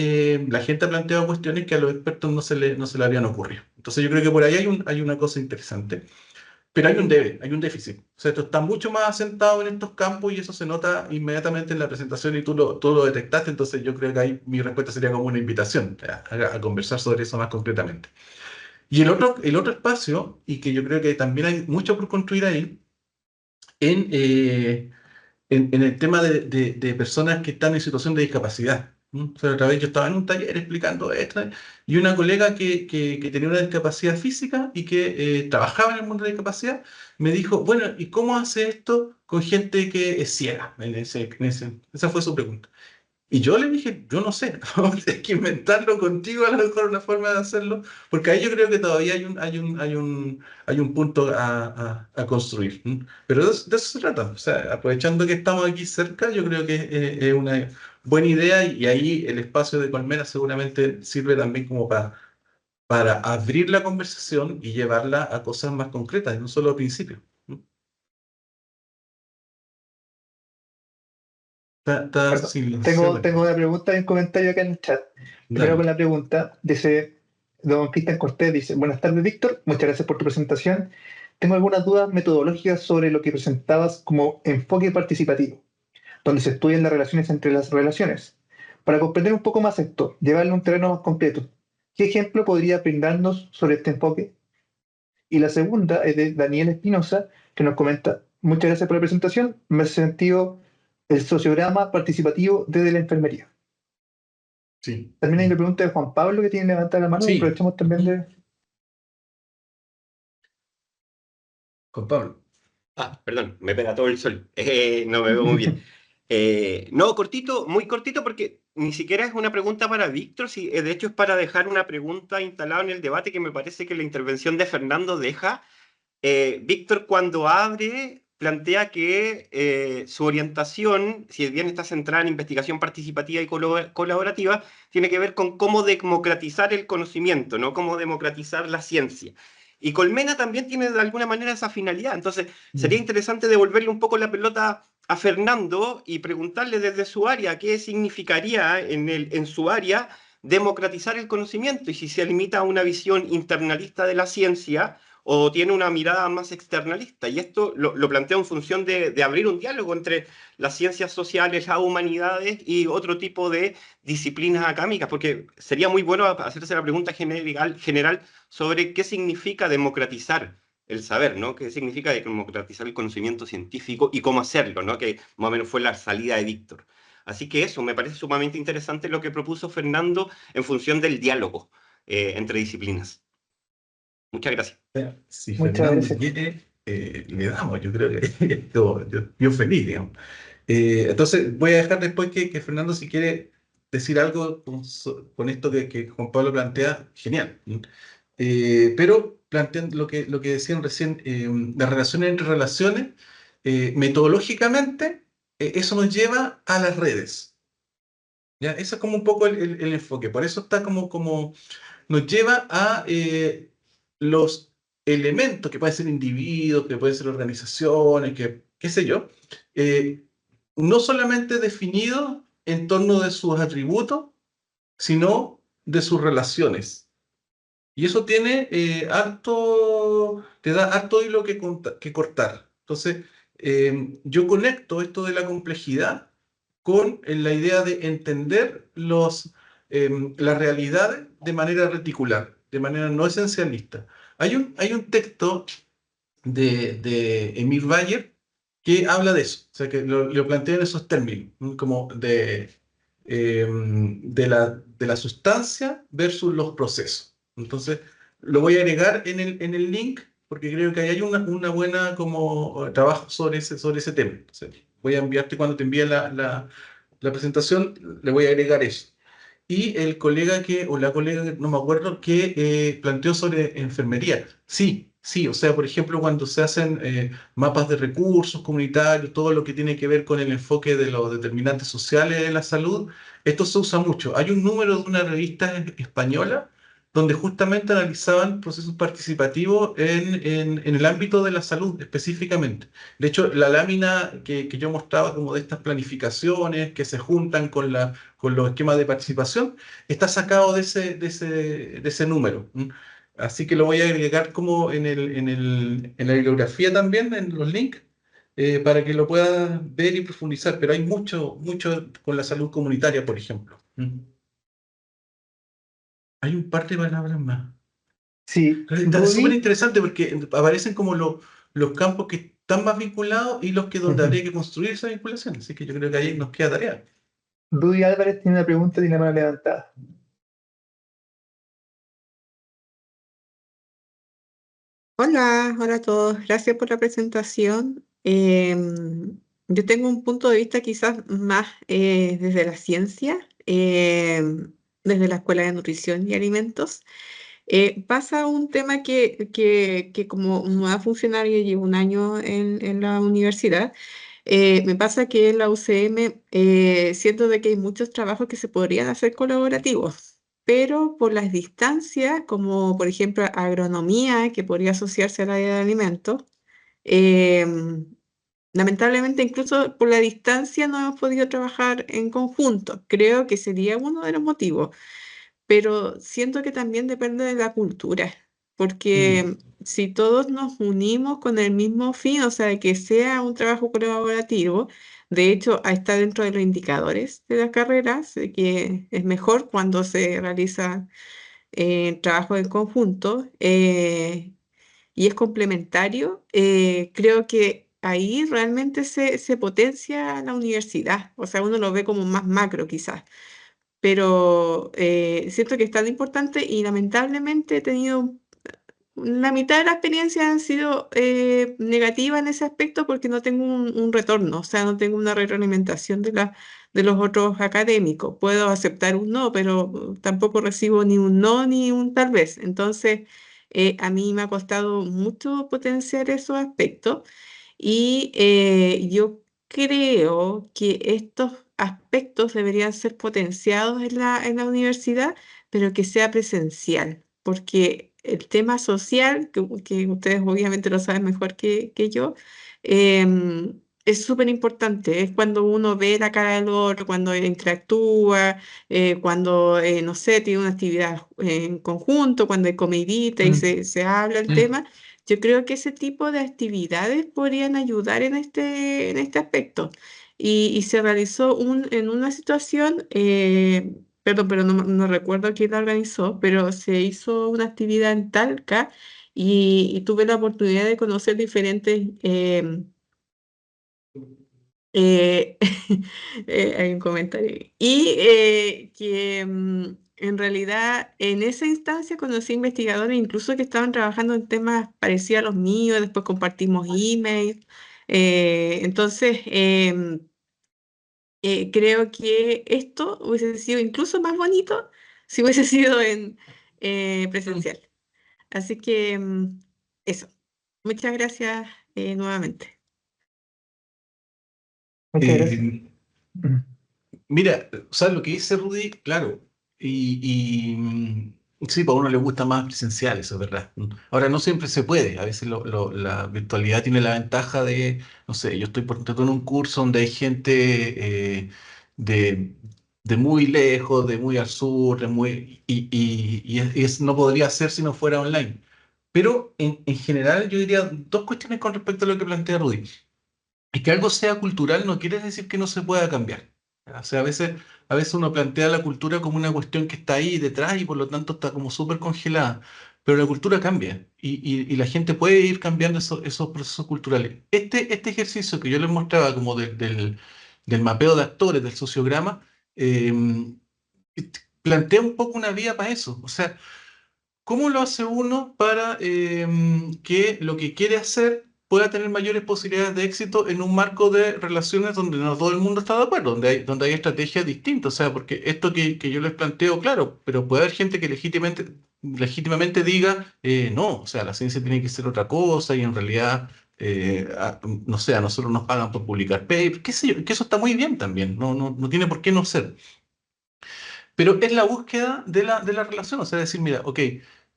[SPEAKER 1] la gente ha planteado cuestiones que a los expertos no se le habían ocurrido. Entonces yo creo que por ahí hay una cosa interesante. Pero hay un déficit. O sea, esto está mucho más asentado en estos campos y eso se nota inmediatamente en la presentación y tú lo detectaste. Entonces yo creo que ahí mi respuesta sería como una invitación a conversar sobre eso más concretamente. Y el otro espacio, y que yo creo que también hay mucho por construir ahí, en, en el tema de personas que están en situación de discapacidad. O sea, otra vez yo estaba en un taller explicando esto y una colega que tenía una discapacidad física y que trabajaba en el mundo de la discapacidad me dijo, bueno, ¿y cómo hace esto con gente que es ciega? Esa fue su pregunta. Y yo le dije, yo no sé, vamos a tener que inventarlo contigo, a lo mejor una forma de hacerlo, porque ahí yo creo que todavía hay un punto a construir. Pero de eso se trata, o sea, aprovechando que estamos aquí cerca, yo creo que es una buena idea y ahí el espacio de Colmena seguramente sirve también como para abrir la conversación y llevarla a cosas más concretas, no solo a principios. Está
[SPEAKER 2] Perdón,
[SPEAKER 1] silenciado
[SPEAKER 2] tengo
[SPEAKER 1] aquí.
[SPEAKER 2] una pregunta y un comentario acá en el chat. Primero con
[SPEAKER 1] Dale.
[SPEAKER 2] la pregunta, dice don Cristian Cortés, dice, buenas tardes, Víctor, muchas gracias por tu presentación. Tengo algunas dudas metodológicas sobre lo que presentabas como enfoque participativo, donde se estudian las relaciones entre las relaciones. Para comprender un poco más esto, llevarlo a un terreno más completo, ¿qué ejemplo podría brindarnos sobre este enfoque? Y la segunda es de Daniel Espinosa, que nos comenta, muchas gracias por la presentación, me ha sentido el sociograma participativo desde la enfermería.
[SPEAKER 1] Sí.
[SPEAKER 2] También hay una pregunta de Juan Pablo que tiene levantada la mano y
[SPEAKER 1] Sí.
[SPEAKER 2] aprovechamos también de...
[SPEAKER 1] Con Pablo.
[SPEAKER 5] Ah, perdón, me pega todo el sol. No me veo muy bien. No, cortito, muy cortito, porque ni siquiera es una pregunta para Víctor, sí, de hecho es para dejar una pregunta instalada en el debate que me parece que la intervención de Fernando deja. Víctor, cuando abre, plantea que su orientación, si bien está centrada en investigación participativa y colaborativa, tiene que ver con cómo democratizar el conocimiento, ¿no? Cómo democratizar la ciencia. Y Colmena también tiene de alguna manera esa finalidad. Entonces, sería interesante devolverle un poco la pelota a Fernando y preguntarle desde su área qué significaría en su área democratizar el conocimiento y si se limita a una visión internalista de la ciencia o tiene una mirada más externalista. Y esto lo planteo en función de abrir un diálogo entre las ciencias sociales, las humanidades y otro tipo de disciplinas académicas, porque sería muy bueno hacerse la pregunta general sobre qué significa democratizar el saber, ¿no? ¿Qué significa democratizar el conocimiento científico y cómo hacerlo, ¿no? Que más o menos fue la salida de Víctor. Así que eso, me parece sumamente interesante lo que propuso Fernando en función del diálogo entre disciplinas. Muchas gracias.
[SPEAKER 1] Si
[SPEAKER 2] Muchas
[SPEAKER 1] Fernando
[SPEAKER 2] gracias.
[SPEAKER 1] quiere, le damos, yo creo que yo feliz, digamos. Entonces voy a dejar después que Fernando, si quiere decir algo con esto que Juan Pablo plantea, genial. Pero planteando lo que decían recién, las relaciones entre relaciones, metodológicamente, eso nos lleva a las redes. ¿Ya? Ese es como un poco el enfoque. Por eso está como nos lleva a los elementos que pueden ser individuos, que pueden ser organizaciones, que qué sé yo, eh, no solamente definidos en torno de sus atributos, sino de sus relaciones. Y eso tiene te da harto hilo que cortar. Entonces, yo conecto esto de la complejidad con la idea de entender las realidades de manera reticular, de manera no esencialista. Hay un texto de Emil Bayer que habla de eso, o sea, que lo plantea en esos términos, ¿no? Como de la sustancia versus los procesos. Entonces, lo voy a agregar en el link porque creo que ahí hay una buena como trabajo sobre ese tema. Entonces, voy a enviarte cuando te envíe la presentación, le voy a agregar eso. Y el colega o la colega, no me acuerdo, que planteó sobre enfermería. Sí, sí, o sea, por ejemplo, cuando se hacen mapas de recursos comunitarios, todo lo que tiene que ver con el enfoque de los determinantes sociales de la salud, esto se usa mucho. Hay un número de una revista española donde justamente analizaban procesos participativos en el ámbito de la salud específicamente. De hecho, la lámina que yo mostraba como de estas planificaciones que se juntan con los esquemas de participación, está sacado de ese número. Así que lo voy a agregar como en la bibliografía también, en los links, para que lo puedas ver y profundizar. Pero hay mucho con la salud comunitaria, por ejemplo. Hay un par de palabras más.
[SPEAKER 2] Sí,
[SPEAKER 1] Está súper
[SPEAKER 2] Rudy,
[SPEAKER 1] interesante porque aparecen como los campos que están más vinculados y los que donde habría que construir esa vinculación. Así que yo creo que ahí nos queda tarea.
[SPEAKER 2] Rudy Álvarez tiene una pregunta y tiene la mano levantada.
[SPEAKER 6] Hola, hola a todos. Gracias por la presentación. Yo tengo un punto de vista quizás más desde la ciencia, desde la Escuela de Nutrición y Alimentos. Pasa un tema que como nueva funcionaria llevo un año en la universidad. Me pasa que en la UCM siento de que hay muchos trabajos que se podrían hacer colaborativos, pero por las distancias, como por ejemplo agronomía, que podría asociarse al área de alimentos, em, lamentablemente incluso por la distancia no hemos podido trabajar en conjunto. Creo que sería uno de los motivos, pero siento que también depende de la cultura, porque si todos nos unimos con el mismo fin, o sea, que sea un trabajo colaborativo, de hecho, está dentro de los indicadores de las carreras, de que es mejor cuando se realiza trabajo en conjunto y es complementario, creo que ahí realmente se potencia la universidad, o sea, uno lo ve como más macro quizás, pero siento que es tan importante y lamentablemente he tenido, la mitad de la experiencia han sido negativas en ese aspecto porque no tengo un retorno, o sea, no tengo una retroalimentación de los otros académicos. Puedo aceptar un no, pero tampoco recibo ni un no ni un tal vez. Entonces, a mí me ha costado mucho potenciar esos aspectos. Y yo creo que estos aspectos deberían ser potenciados en la universidad, pero que sea presencial, porque el tema social, que ustedes obviamente lo saben mejor que yo, es súper importante. Es cuando uno ve la cara del otro, cuando interactúa, cuando, no sé, tiene una actividad en conjunto, cuando hay comidita y se habla el tema. Yo creo que ese tipo de actividades podrían ayudar en este aspecto. Y se realizó en una situación, perdón, pero no recuerdo quién la organizó, pero se hizo una actividad en Talca y tuve la oportunidad de conocer diferentes eh, hay un comentario. Y que en realidad en esa instancia conocí investigadores incluso que estaban trabajando en temas parecidos a los míos, después compartimos emails. Entonces, creo que esto hubiese sido incluso más bonito si hubiese sido en presencial. Así que eso. Muchas gracias nuevamente.
[SPEAKER 2] Muchas gracias.
[SPEAKER 1] Eh, Mira, o sea, lo que dice Rudy, claro, sí, para uno le gusta más presencial, eso es verdad. Ahora, no siempre se puede, a veces la virtualidad tiene la ventaja de, no sé, yo estoy por ejemplo en un curso donde hay gente de, de muy lejos, de muy al sur, no podría ser si no fuera online. Pero en general yo diría dos cuestiones con respecto a lo que plantea Rudy. Y que algo sea cultural no quiere decir que no se pueda cambiar. O sea, a veces uno plantea la cultura como una cuestión que está ahí detrás y por lo tanto está como súper congelada. Pero la cultura cambia y la gente puede ir cambiando esos procesos culturales. Este ejercicio que yo les mostraba como del mapeo de actores, del sociograma, eh, plantea un poco una vía para eso. O sea, ¿cómo lo hace uno para que lo que quiere hacer pueda tener mayores posibilidades de éxito en un marco de relaciones donde no todo el mundo está de acuerdo, donde hay estrategias distintas? O sea, porque esto que yo les planteo, claro, pero puede haber gente que legítimamente diga, no, o sea, la ciencia tiene que ser otra cosa y en realidad, no sé, a nosotros nos pagan por publicar papers, qué sé yo, que eso está muy bien también, no tiene por qué no ser. Pero es la búsqueda de la relación, o sea, decir, mira, ok,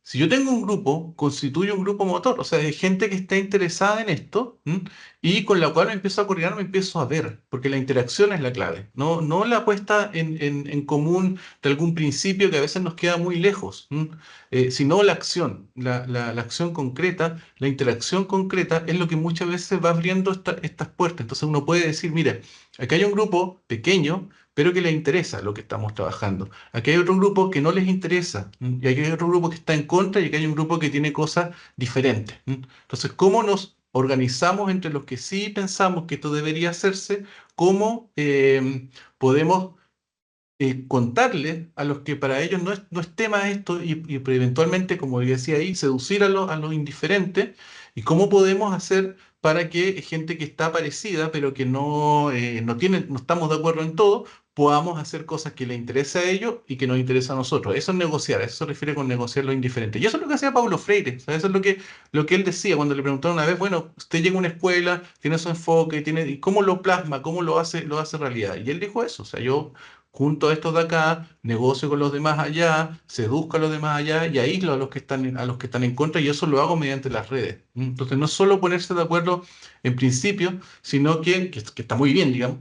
[SPEAKER 1] si yo tengo un grupo, constituye un grupo motor, o sea, de gente que está interesada en esto, ¿m? Y con la cual me empiezo a coordinar, me empiezo a ver, porque la interacción es la clave, no la puesta en común de algún principio que a veces nos queda muy lejos, ¿m? Sino la acción, la acción concreta, la interacción concreta es lo que muchas veces va abriendo estas puertas. Entonces uno puede decir, mira, acá hay un grupo pequeño, pero que le interesa lo que estamos trabajando. Aquí hay otro grupo que no les interesa, y aquí hay otro grupo que está en contra, y aquí hay un grupo que tiene cosas diferentes. Entonces, ¿cómo nos organizamos entre los que sí pensamos que esto debería hacerse, cómo podemos contarle a los que para ellos no es tema esto y eventualmente, como decía ahí, seducir a los indiferentes y cómo podemos hacer para que gente que está parecida pero que no estamos de acuerdo en todo, podamos hacer cosas que les interesa a ellos y que nos interesa a nosotros. Eso es negociar, a eso se refiere con negociar lo indiferente. Y eso es lo que hacía Paulo Freire, o sea, eso es lo que él decía cuando le preguntaron una vez, bueno, usted llega a una escuela, tiene su enfoque, ¿y cómo lo plasma, cómo lo hace realidad? Y él dijo eso, o sea, yo junto a estos de acá, negocio con los demás allá, seduzco a los demás allá y aíslo a los que a los que están en contra y eso lo hago mediante las redes. Entonces no es solo ponerse de acuerdo en principio, sino que está muy bien, digamos,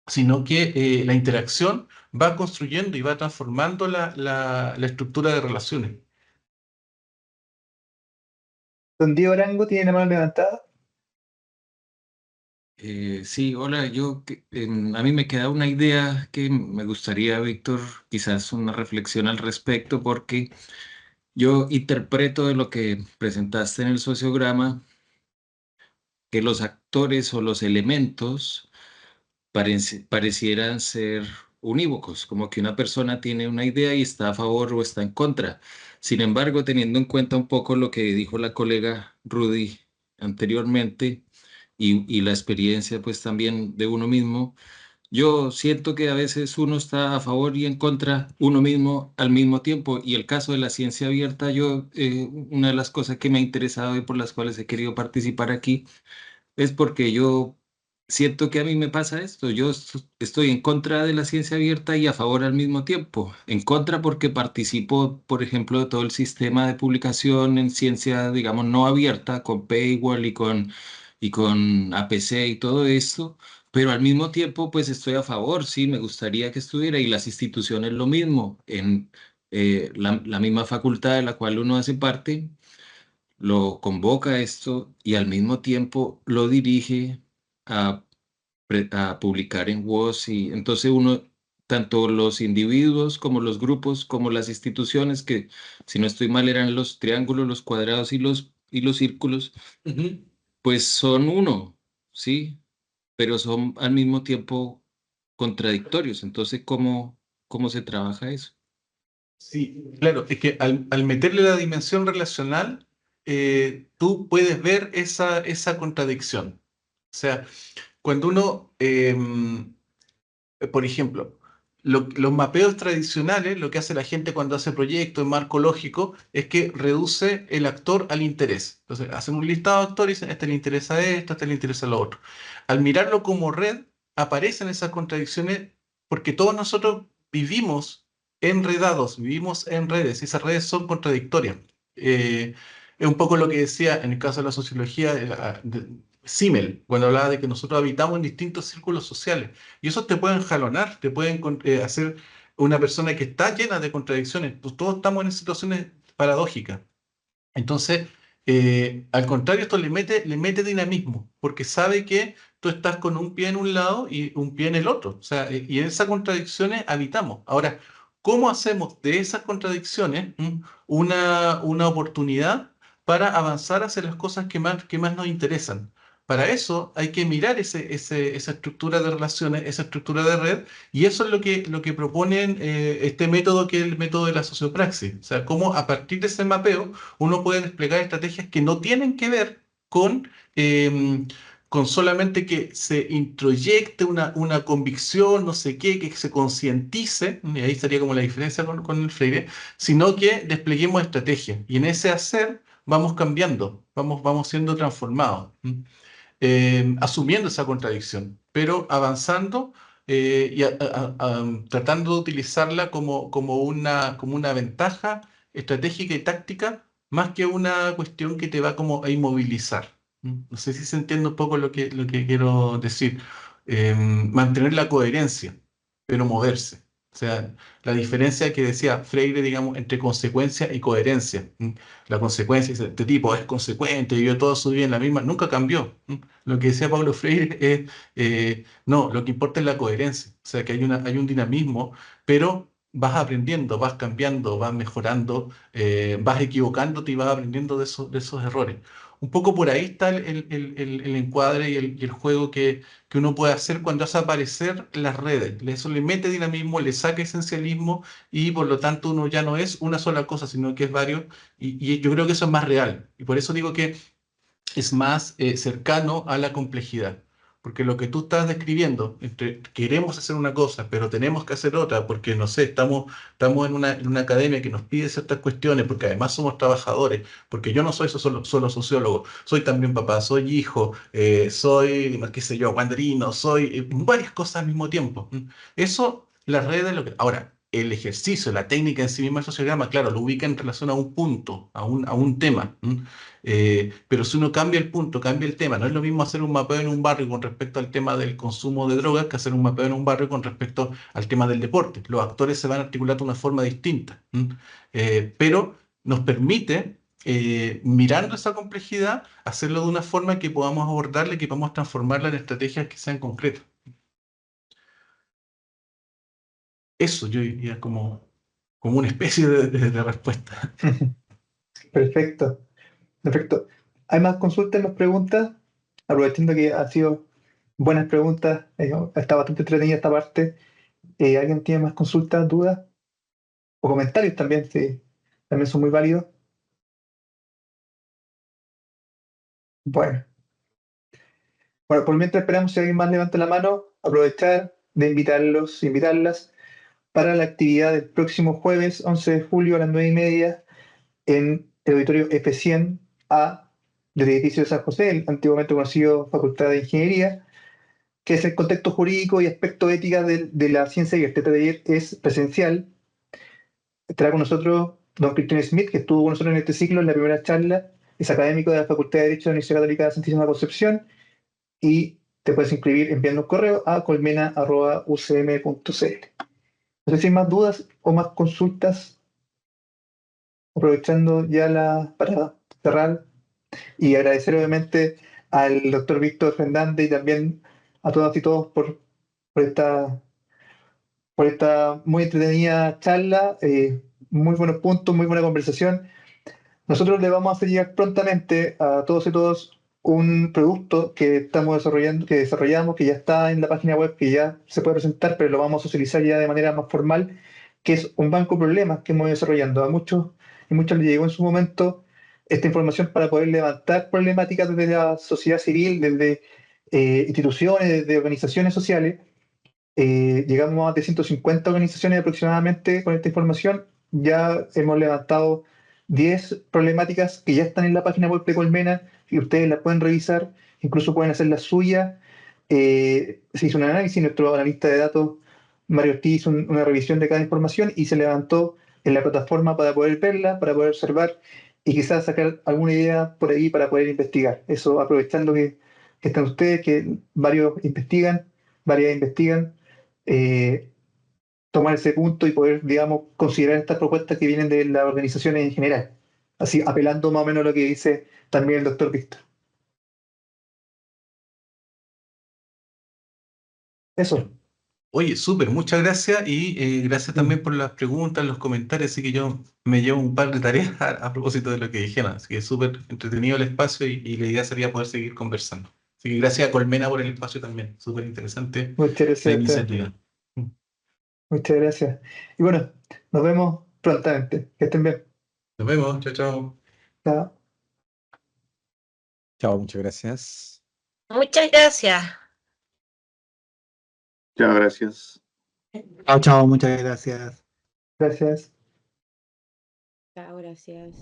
[SPEAKER 1] sino que la interacción va construyendo y va transformando la estructura de relaciones.
[SPEAKER 2] Don Diego Arango tiene la mano levantada.
[SPEAKER 7] Sí, hola, a mí me queda una idea que me gustaría, Víctor, quizás una reflexión al respecto, porque yo interpreto de lo que presentaste en el sociograma que los actores o los elementos parecieran ser unívocos, como que una persona tiene una idea y está a favor o está en contra. Sin embargo, teniendo en cuenta un poco lo que dijo la colega Rudy anteriormente, y la experiencia pues también de uno mismo, yo siento que a veces uno está a favor y en contra uno mismo al mismo tiempo. Y el caso de la ciencia abierta, una de las cosas que me ha interesado y por las cuales he querido participar aquí es porque yo siento que a mí me pasa esto. Estoy en contra de la ciencia abierta y a favor al mismo tiempo. En contra porque participo, por ejemplo, de todo el sistema de publicación en ciencia, digamos, no abierta, con Paywall y con APC y todo esto. Pero al mismo tiempo, pues estoy a favor, sí, me gustaría que estuviera y las instituciones lo mismo, en la misma facultad de la cual uno hace parte lo convoca a esto y al mismo tiempo lo dirige a, a publicar en WOS y entonces uno, tanto los individuos como los grupos, como las instituciones, que si no estoy mal eran los triángulos, los cuadrados y los círculos,
[SPEAKER 1] Ujú.
[SPEAKER 7] pues son uno, ¿sí? Pero son al mismo tiempo contradictorios. Entonces, ¿cómo se trabaja eso?
[SPEAKER 1] Sí, claro, es que al meterle la dimensión relacional, tú puedes ver esa contradicción. O sea, cuando uno, por ejemplo, los mapeos tradicionales, lo que hace la gente cuando hace proyectos en marco lógico es que reduce el actor al interés. Entonces, hacen un listado de actores y dicen, este le interesa esto, este le interesa lo otro. Al mirarlo como red, aparecen esas contradicciones porque todos nosotros vivimos enredados, vivimos en redes y esas redes son contradictorias. Es un poco lo que decía en el caso de la sociología Simmel, cuando hablaba de que nosotros habitamos en distintos círculos sociales. Y eso te pueden jalonar, te pueden hacer una persona que está llena de contradicciones. Pues todos estamos en situaciones paradójicas. Entonces, al contrario, esto le mete dinamismo, porque sabe que tú estás con un pie en un lado y un pie en el otro. O sea, y en esas contradicciones habitamos. Ahora, ¿cómo hacemos de esas contradicciones una oportunidad para avanzar hacia las cosas que más nos interesan? Para eso hay que mirar esa estructura de relaciones, esa estructura de red, y eso es lo que proponen este método que es el método de la sociopraxis. O sea, cómo a partir de ese mapeo uno puede desplegar estrategias que no tienen que ver eh, con solamente que se introyecte una convicción, no sé qué, que se concientice, y ahí estaría como la diferencia con el Freire, sino que despleguemos estrategias. Y en ese hacer vamos cambiando, vamos siendo transformados, asumiendo esa contradicción, pero avanzando y tratando de utilizarla como una ventaja estratégica y táctica, más que una cuestión que te va como a inmovilizar. No sé si se entiende un poco lo que quiero decir. Mantener la coherencia, pero moverse. O sea, la diferencia que decía Freire, digamos, entre consecuencia y coherencia. La consecuencia, dice, este tipo es consecuente, vivió toda su vida en la misma, nunca cambió. Lo que decía Pablo Freire es, no, lo que importa es la coherencia. O sea, que hay un dinamismo, pero vas aprendiendo, vas cambiando, vas mejorando, vas equivocándote y vas aprendiendo de esos errores. un poco por ahí está el encuadre y el juego que uno puede hacer cuando hace aparecer las redes. Eso le mete dinamismo, le saca esencialismo y por lo tanto uno ya no es una sola cosa, sino que es varios. Y yo creo que eso es más real. Y por eso digo que es más cercano a la complejidad. Porque lo que tú estás describiendo, queremos hacer una cosa, pero tenemos que hacer otra, porque no sé, estamos en una academia que nos pide ciertas cuestiones, porque además somos trabajadores, porque yo no soy solo sociólogo, soy también papá, soy hijo, soy, qué sé yo, guanderino, soy varias cosas al mismo tiempo. Eso, las redes, ahora, el ejercicio, la técnica en sí misma, el sociograma, claro, lo ubica en relación a un punto, a un tema. Pero si uno cambia el punto, cambia el tema, no es lo mismo hacer un mapeo en un barrio con respecto al tema del consumo de drogas que hacer un mapeo en un barrio con respecto al tema del deporte. Los actores se van a articular de una forma distinta, pero nos permite, mirando esa complejidad, hacerlo de una forma que podamos abordarla y que podamos transformarla en estrategias que sean concretas. Eso yo diría como una especie de respuesta.
[SPEAKER 2] Perfecto, perfecto. ¿Hay más consultas, más preguntas? Aprovechando que han sido buenas preguntas, está bastante entretenida esta parte. ¿Alguien tiene más consultas, dudas? O comentarios también, sí, también son muy válidos. Bueno, bueno, por mientras esperamos si alguien más levanta la mano, aprovechar de invitarlos, invitarlas para la actividad del próximo jueves 11 de julio a las 9:30 en el auditorio F100A del edificio de San José, el antiguamente conocido Facultad de Ingeniería, que es el contexto jurídico y aspecto ética de la ciencia, y este taller es presencial. Estará con nosotros don Cristian Smith, que estuvo con nosotros en este ciclo en la primera charla, es académico de la Facultad de Derecho de la Universidad Católica de Santísima Concepción, y te puedes inscribir enviando un correo a colmena@ucm.cl. No sé si hay más dudas o más consultas, aprovechando ya para cerrar y agradecer obviamente al doctor Víctor Fernández y también a todas y todos por esta muy entretenida charla, muy buenos puntos, muy buena conversación. Nosotros le vamos a hacer llegar prontamente a todos y todos un producto que estamos desarrollando, que desarrollamos, que ya está en la página web, que ya se puede presentar, pero lo vamos a socializar ya de manera más formal, que es un banco de problemas que hemos ido desarrollando. A muchos y muchos les llegó en su momento esta información para poder levantar problemáticas desde la sociedad civil, desde instituciones, desde organizaciones sociales. Llegamos a más de 150 organizaciones aproximadamente con esta información. Ya hemos levantado 10 problemáticas que ya están en la página web de Colmena y ustedes las pueden revisar, incluso pueden hacer la suya. Se hizo un análisis, nuestro analista de datos, Mario Ortiz, hizo una revisión de cada información y se levantó en la plataforma para poder verla, para poder observar y quizás sacar alguna idea por ahí para poder investigar. Eso aprovechando que están ustedes, que varias investigan, eh, tomar ese punto y poder, digamos, considerar estas propuestas que vienen de las organizaciones en general. Así, apelando más o menos a lo que dice también el doctor Víctor. Eso.
[SPEAKER 1] Oye, súper, muchas gracias y gracias también por las preguntas, los comentarios, así que yo me llevo un par de tareas a propósito de lo que dijeron, así que súper entretenido el espacio y la idea sería poder seguir conversando. Así que gracias a Colmena por el espacio también, súper interesante
[SPEAKER 2] Muchas
[SPEAKER 1] la
[SPEAKER 2] gracias a ustedes.
[SPEAKER 1] iniciativa.
[SPEAKER 2] Muchas gracias. Y bueno, nos vemos prontamente. Que estén bien.
[SPEAKER 1] Nos vemos, chao, chao.
[SPEAKER 2] Chao.
[SPEAKER 4] Chao, muchas gracias.
[SPEAKER 8] Muchas gracias.
[SPEAKER 9] Chao, gracias.
[SPEAKER 10] Chao, chao, muchas gracias.
[SPEAKER 2] Gracias.
[SPEAKER 6] Chao, gracias.